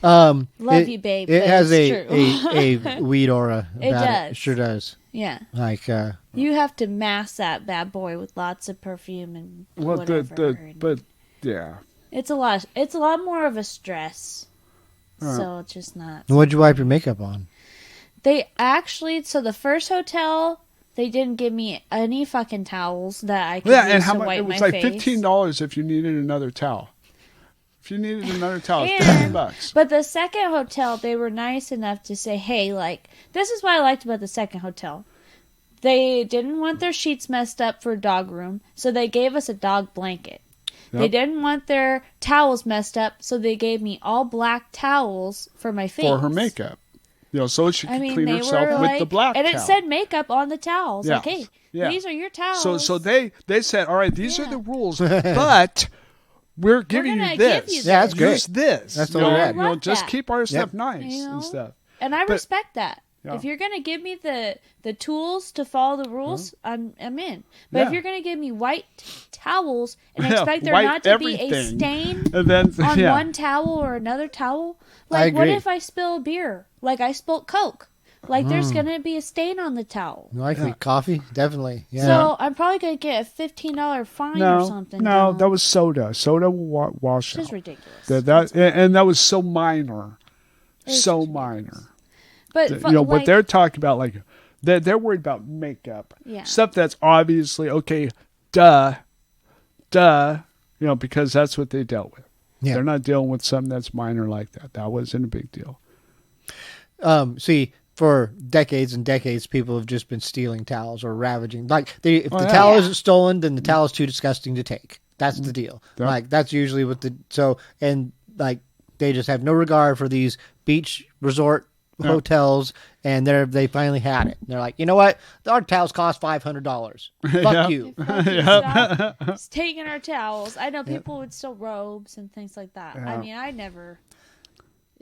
Love you, babe. It but has it's a weed aura about It it. does. It sure does. Yeah. Like You have to mask that bad boy with lots of perfume and Well, whatever. and but yeah. it's a lot. It's a lot more of a stress. So it's just not. what'd you wipe your makeup on? They actually. So the first hotel, they didn't give me any fucking towels that I could Yeah, use and how to much? wipe It was my like face. $15 if you needed another towel. If you needed another towel, it's And- $15. But the second hotel, they were nice enough to say, hey, like, this is what I liked about the second hotel. They didn't want their sheets messed up for a dog room, so they gave us a dog blanket. They didn't want their towels messed up, so they gave me all black towels for my face. For her makeup. So she could clean they herself were with like, the black and towel. it said makeup on the towels. Yeah. Like, hey, Yeah. these are your towels. So they said, all right, these are the rules, but we're giving gonna you give this. you Yeah, that's great. Use this. That's You totally know, right. I love just that. keep our stuff Yep. nice You know? and stuff. And I respect that. Yeah. If you're gonna give me the tools to follow the rules, I'm in. But Yeah. if you're gonna give me white towels and Yeah, expect there white not to be a everything. stain And then on yeah. one towel or another towel, I like what agree. if I spill beer? Like I spilled Coke. Like there's gonna be a stain on the towel. Likely coffee, definitely. Yeah. So I'm probably gonna get a $15 fine or something. No, down. that was soda. Soda will wash Which is out. ridiculous. And that was so minor. It's So ridiculous. minor. But What like, they're talking about, like, they're worried about makeup. Yeah. Stuff that's obviously, okay, duh, because that's what they dealt with. Yeah. They're not dealing with something that's minor like that. That wasn't a big deal. See, for decades and decades, people have just been stealing towels or ravaging. Like, if the yeah. towel isn't stolen, then the towel is too disgusting to take. That's the deal. Yeah. Like, that's usually what they just have no regard for these beach resort hotels, and they finally had it. They're like, you know what? Our towels cost $500. Fuck you. It's taking our towels. I know people would steal robes and things like that. Yeah. I mean, I never.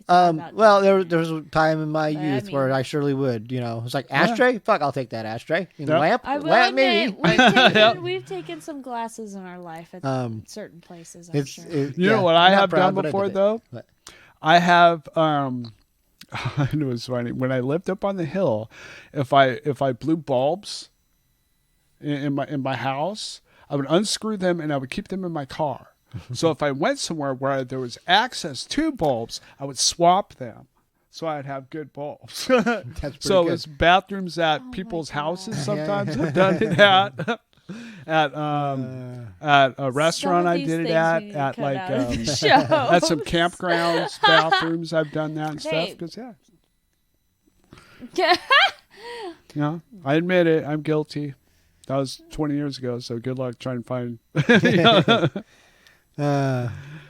Well, there was a time in my youth I mean- where I surely would. It's like ashtray. Fuck, I'll take that ashtray. Lamp. I will Lamp, maybe. admit, we've taken some glasses in our life at certain places. I'm sure. You know what I have done before though? What? I have it was funny when I lived up on the hill. If I blew bulbs in my house, I would unscrew them and I would keep them in my car. So if I went somewhere where there was access to bulbs, I would swap them. So I'd have good bulbs. That's so good. it's bathrooms at people's houses. Sometimes I've done it at a restaurant. I did it at like at some campgrounds, bathrooms. I've done that and stuff because I admit it. I'm guilty. That was 20 years ago. So good luck trying to find.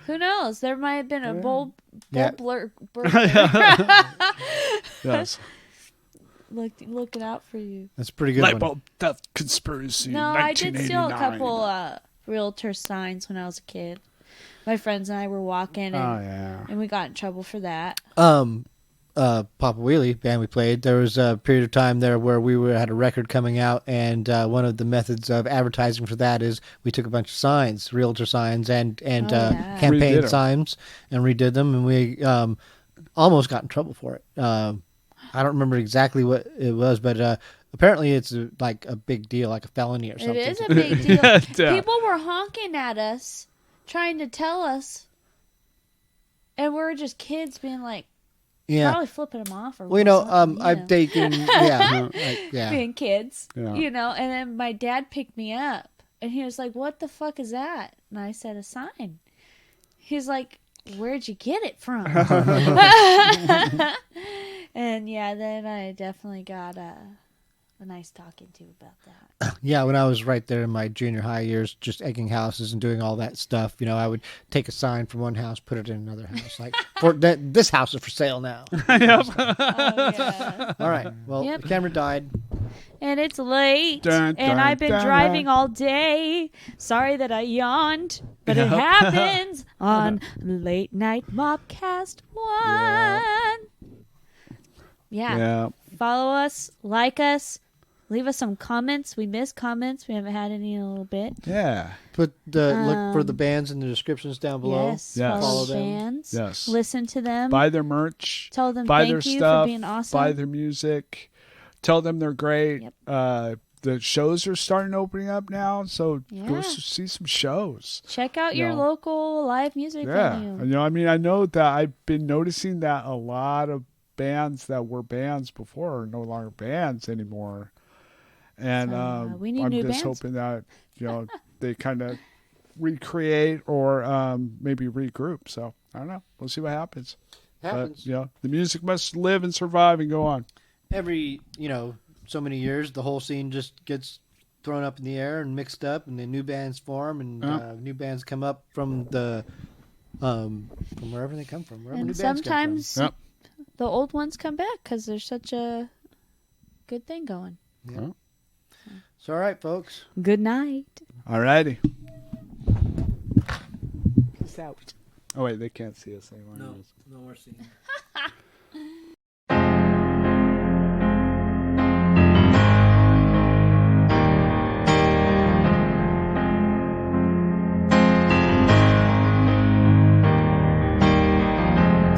Who knows? There might have been a bulb burglar. Yes. Looking out for you. That's a pretty good. Light one. bulb theft conspiracy. No, I did steal a 1989. couple realtor signs when I was a kid. My friends and I were walking, and we got in trouble for that. Papa Wheelie band we played, there was a period of time there where we had a record coming out, and one of the methods of advertising for that is we took a bunch of signs, realtor signs, and campaign Redid 'em. signs, and redid them, and we almost got in trouble for it. I don't remember exactly what it was, but apparently it's like a big deal, like a felony or something. It is a big deal. Yeah. People were honking at us, trying to tell us, and we were just kids being like, probably flipping them off. Or I've taken, being kids, Yeah. And then my dad picked me up, and he was like, "What the fuck is that?" And I said, "A sign." He's like, "Where'd you get it from?" And then I definitely got a nice talking to about that. Yeah, when I was right there in my junior high years, just egging houses and doing all that stuff, I would take a sign from one house, put it in another house, like this house is for sale now. Oh, yeah. All right, well, the camera died. And it's late, Dun, and dun, I've been dun, driving dun. all day. Sorry that I yawned, but it happens on Late Night MAWPCAST 1. Yeah. Follow us, like us, leave us some comments. We missed comments. We haven't had any in a little bit. Yeah. Put look for the bands in the descriptions down below. Yes, Yes. follow Follow them. bands. Yes. Listen to them. Buy their merch. Tell them buy thank their you stuff, for being awesome. Buy their music. Tell them they're great. Yep. The shows are starting opening up now, so go Yeah. see some shows. Check out your Yeah. local live music Yeah. venue. I know that I've been noticing that a lot of bands that were bands before are no longer bands anymore. And So, we need I'm new just bands. hoping that, they kind of recreate or maybe regroup. So I don't know. We'll see what happens. Happens. But, the music must live and survive and go on. Every so many years, the whole scene just gets thrown up in the air and mixed up, and then new bands form, and new bands come up from the from wherever they come from. Wherever new And bands come from. sometimes the old ones come back because there's such a good thing going. Yeah. It's all right, folks. Good night. All righty. Peace out. Oh, wait, they can't see us anymore. No more seeing.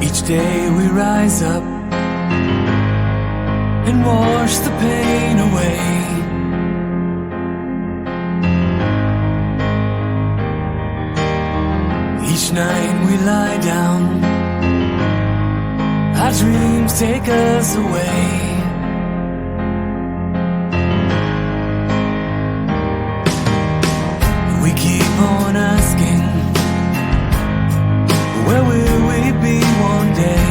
Each day we rise up and wash the pain away. Each night we lie down, our dreams take us away. We keep on asking, where will we be one day?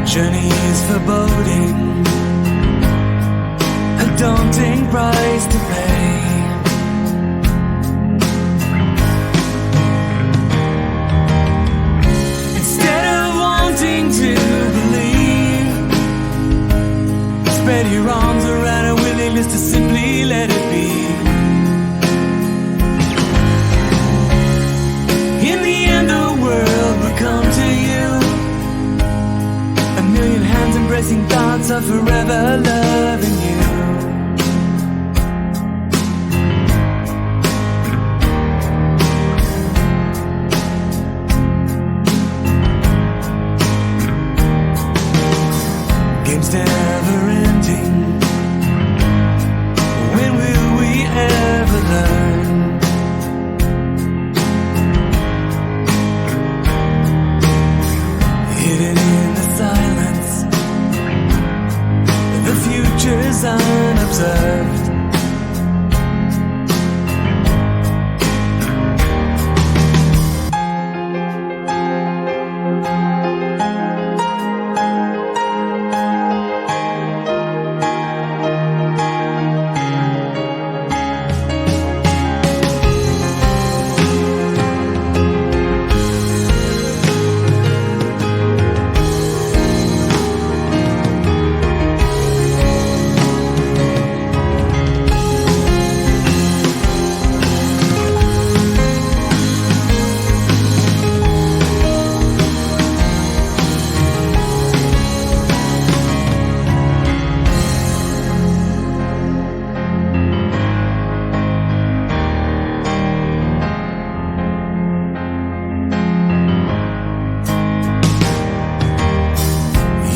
Journeys foreboding, a daunting price to pay. Spread your arms around a willingness to simply let it be. In the end the world will come to you. A million hands embracing thoughts of forever loving you. Game's never ending. When will we ever learn? Hidden in the silence, the future's unobserved.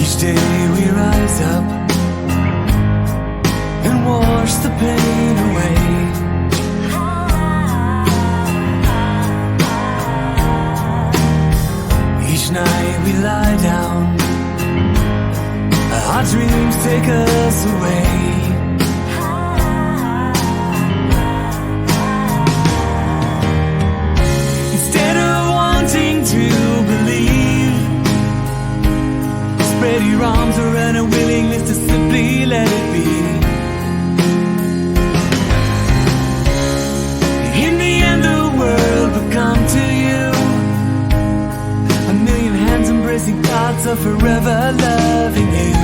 Each day we rise up and wash the pain away. Each night we lie down, our dreams take us away. Instead of wanting to believe, spread your arms around a willingness to simply let it be. In the end the world will come to you. A million hands embracing thoughts of forever loving you.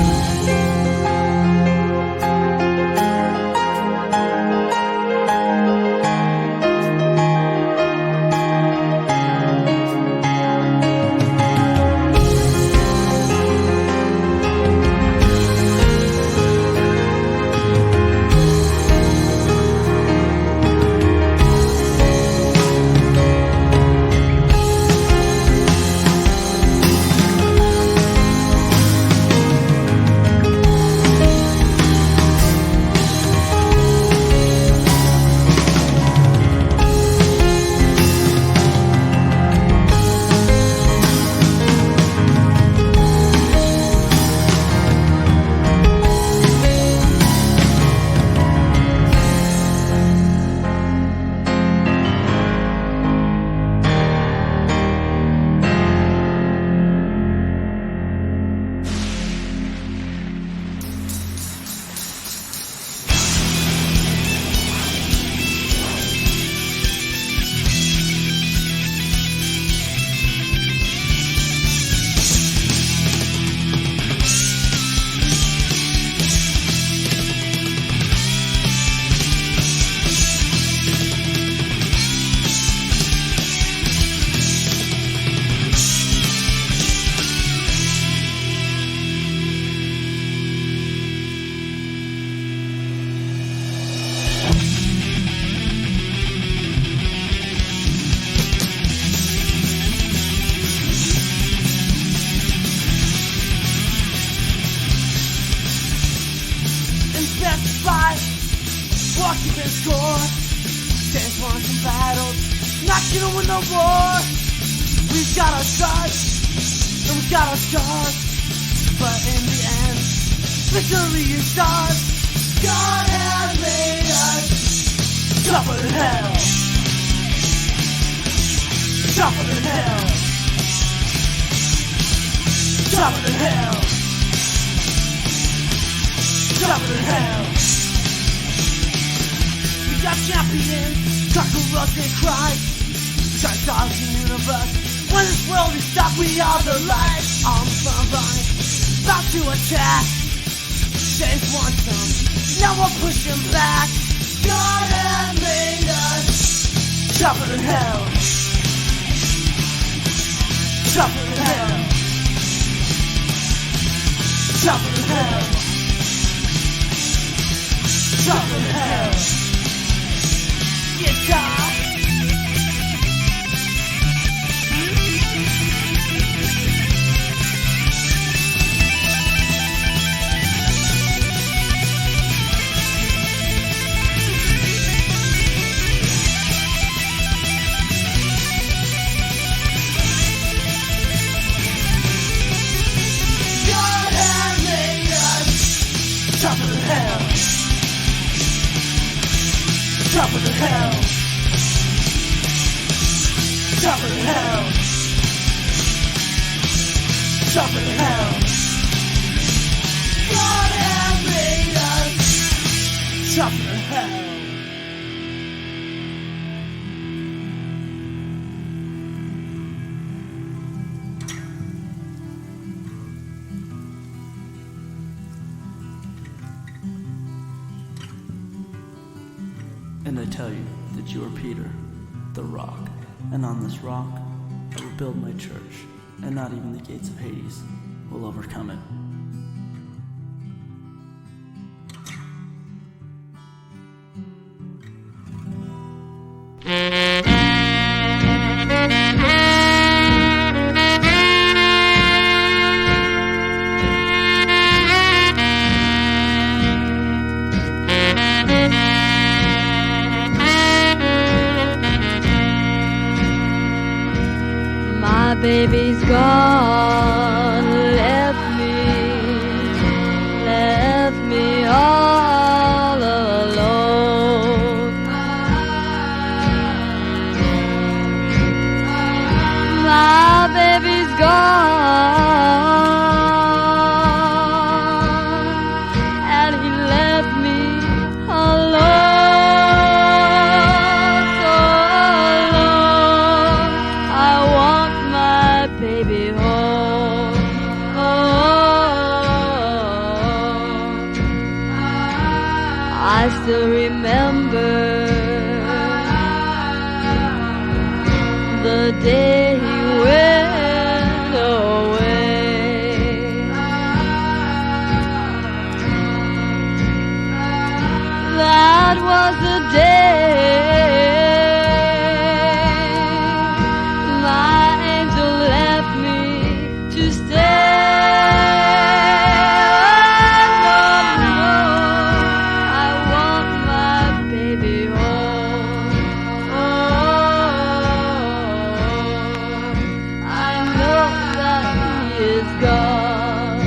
Walking the score, James won some battles, not gonna win no war. We've got our stripes, and we've got our scars, but in the end, victory is ours. God has made us tougher than hell, tougher than hell, tougher than hell, tougher than hell. We got champions, conquerors and Christ, giant dogs in the universe. When this world is stopped, we are the light. On the front line, about to attack. James wants some. Now we'll push him back. God had made us tougher than hell. Tougher than hell. Tougher than hell. Tougher than hell. Guitar. Tougher than hell. Tougher than hell. Tougher than hell. Tougher than hell. God has made us tougher than hell. And I tell you that you are Peter, the rock, and on this rock I will build my church, and not even the gates of Hades will overcome it. My baby's gone, left me all alone. My baby's gone, and he left me alone, so alone. I want my baby home. I still remember the day he went away. That was the day my angel left me to stay. No, no, I want my baby home. I know that he is gone.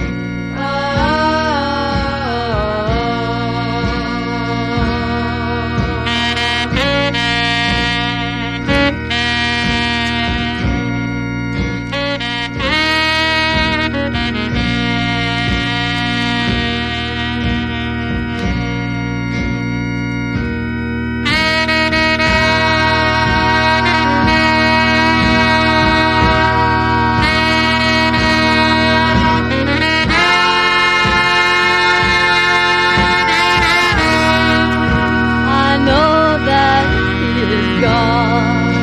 I know that he is gone.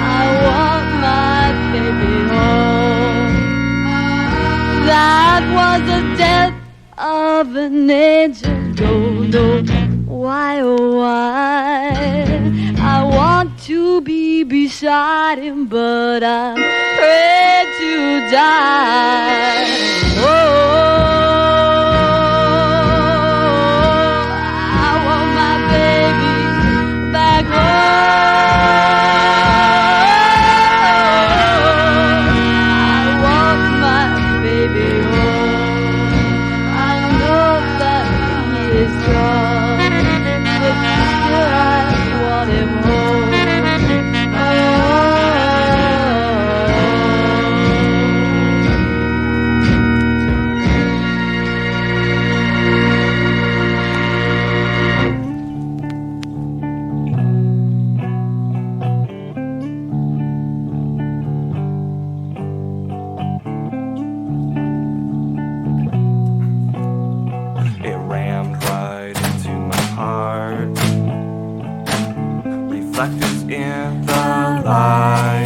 I want my baby home. That was the death of an angel. No, why, oh why? I want to be beside him, but I'm afraid to die. I want my baby back home. I want my baby home. I know that he is gone, but still I want him home. reflectors in the light.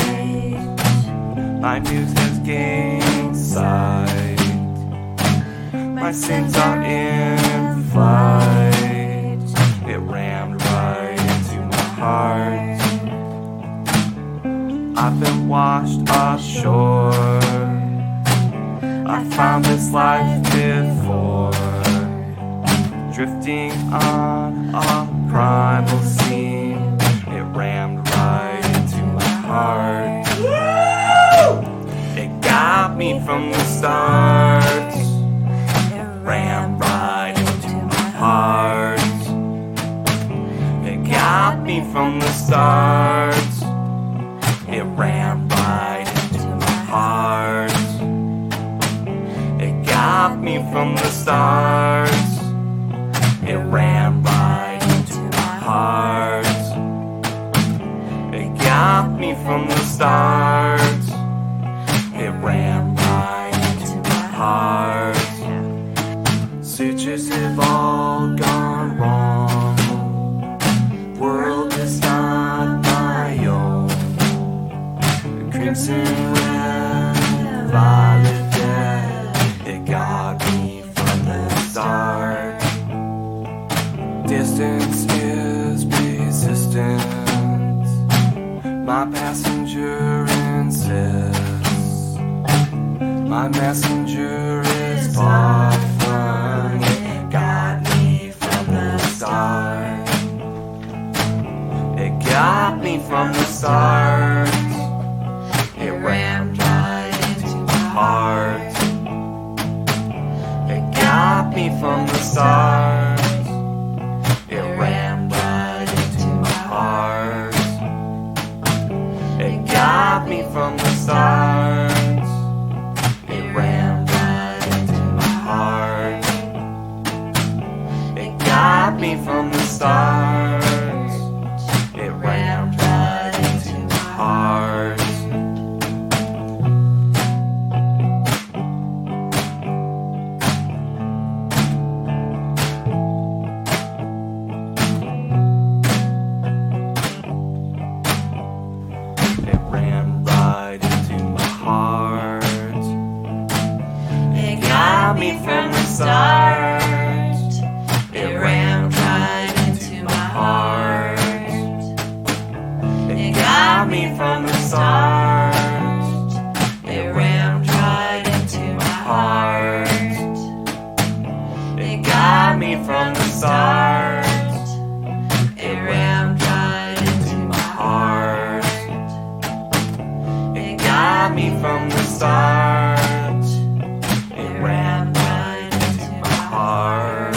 My muse has gained sight. My sins are in flight. It rammed right into my heart. I've been washed ashore. I found this life before, drifting on a primal scene. It rammed right into my heart. It got me from the start. It rammed right into my heart. It got me from the start. It rammed right into my heart. It got me from the start. It ran right into my heart. It got me from the start. It ran right into my heart. Sutures have all gone wrong. World is not my own. Crimson red, violet red. It got me from the start. Distance is resistance. My passenger insists. My messenger is often. It got me from the start. It got me from the start. It rammed right into my heart. It got me from the start. It rammed right into my heart. It got me from the start. It rammed right into my heart. It got me from the start. It rammed right into my heart. It ran right into my heart. It got me from the start. It ran right into my heart. It got me from the start. It ran right into my heart. It got me from the start. It ran right into my heart. It got me from the start. It ran right into my heart.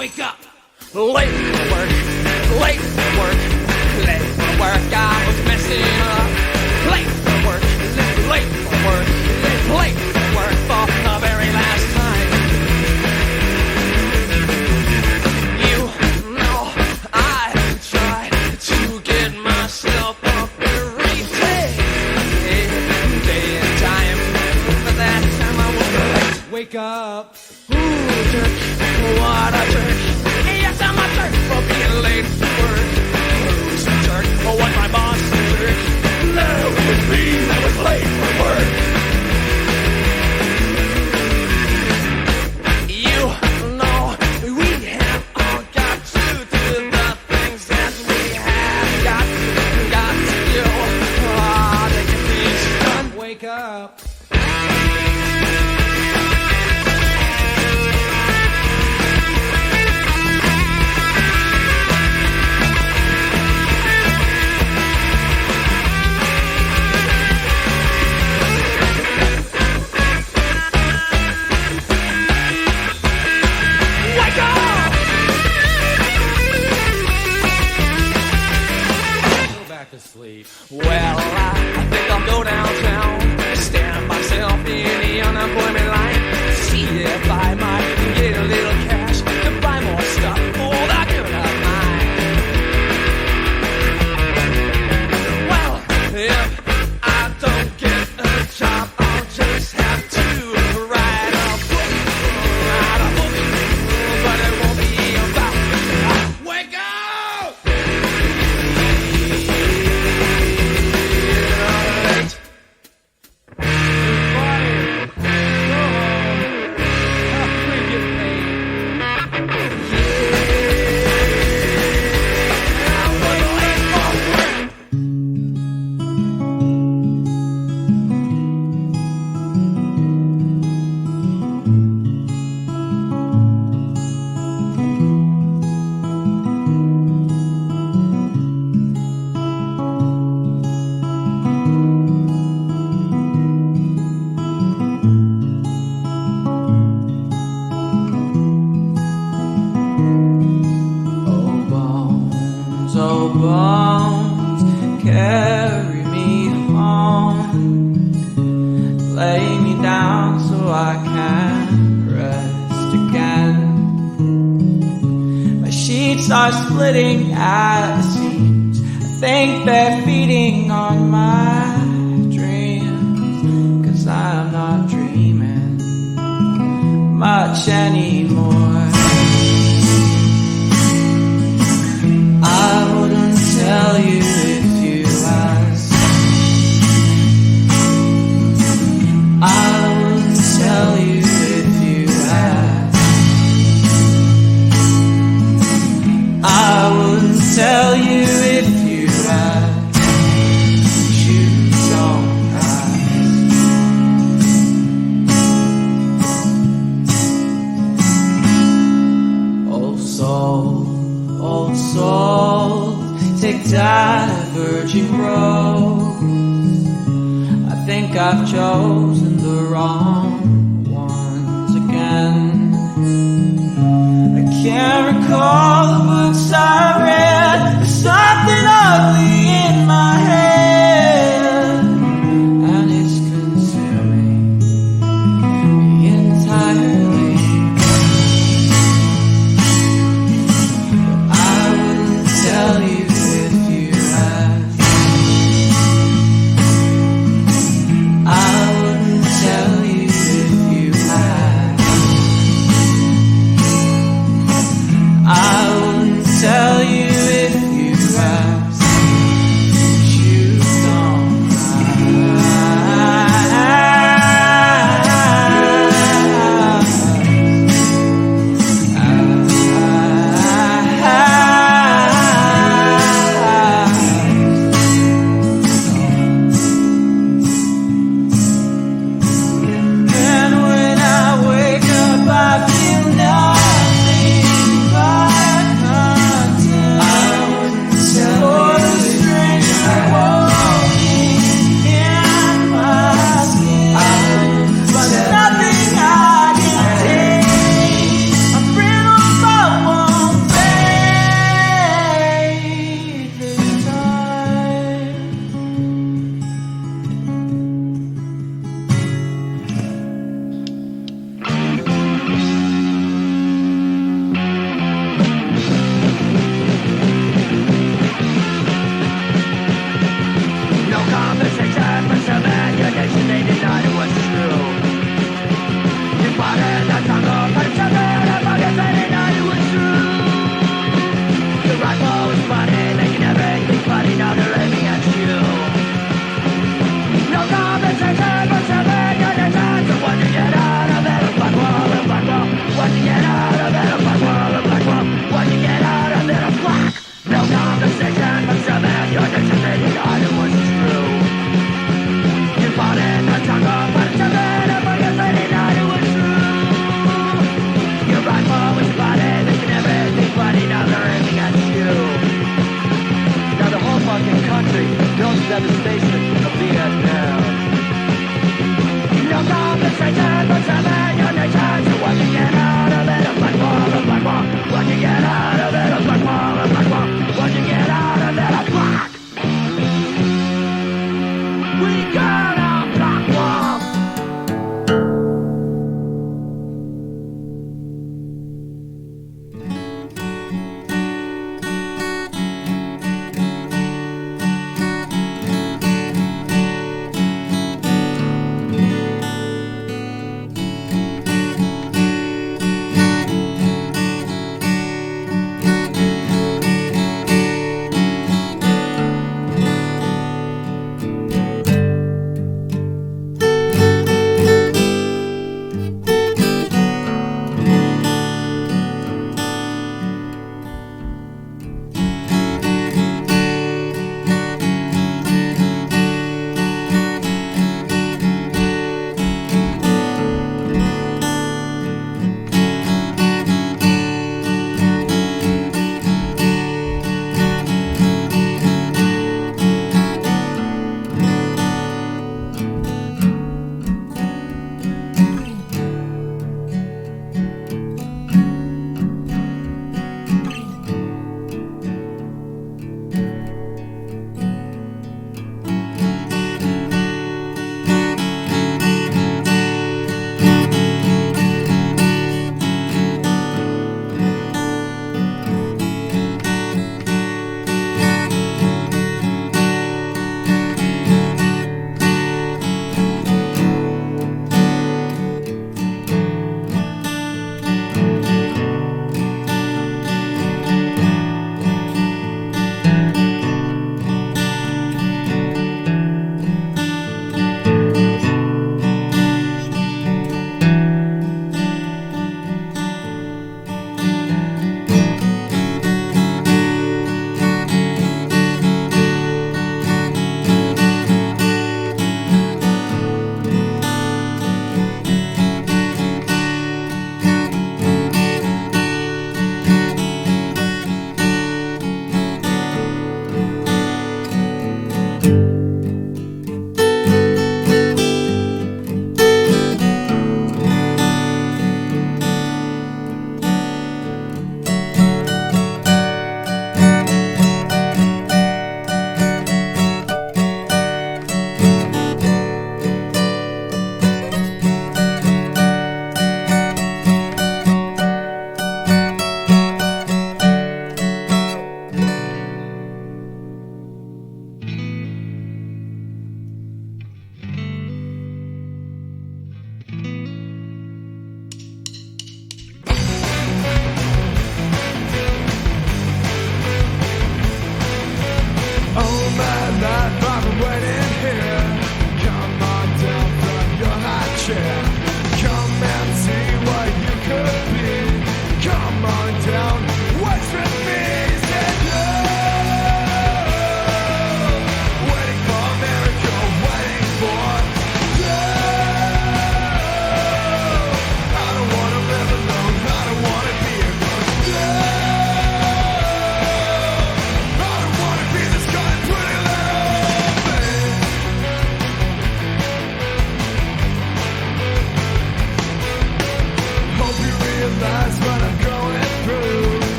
Wake up! Late for work, late for work, late for work. I was messing up. Late for work, late for work, late for work for the very last time. You know I try to get myself up every day and time. But that time I was late. Wake up! Ooh, jerk! What a jerk! Yes, I'm a jerk for being late for work. Who's a jerk? Oh, was my boss a jerk? No, it was me that was late for work. You know we have all got to do the things that we have got to do. To get things done. Wake up. Sleep. Well, I think I'll go downtown, stand myself in the unemployment line, see if I might get a little cash to buy more stuff for the good of mine. Well, if I don't get a job, I'll just have to write a book, but it won't be about wake up! Are splitting at the seams. I think they're feeding on my dreams, 'cause I'm not dreaming much anymore. I wouldn't tell you if you asked. I wouldn't tell you if you asked. I wouldn't tell you if you asked. You don't ask. Old soul, take diverging roads. I think I've chosen the wrong ones again. I can't recall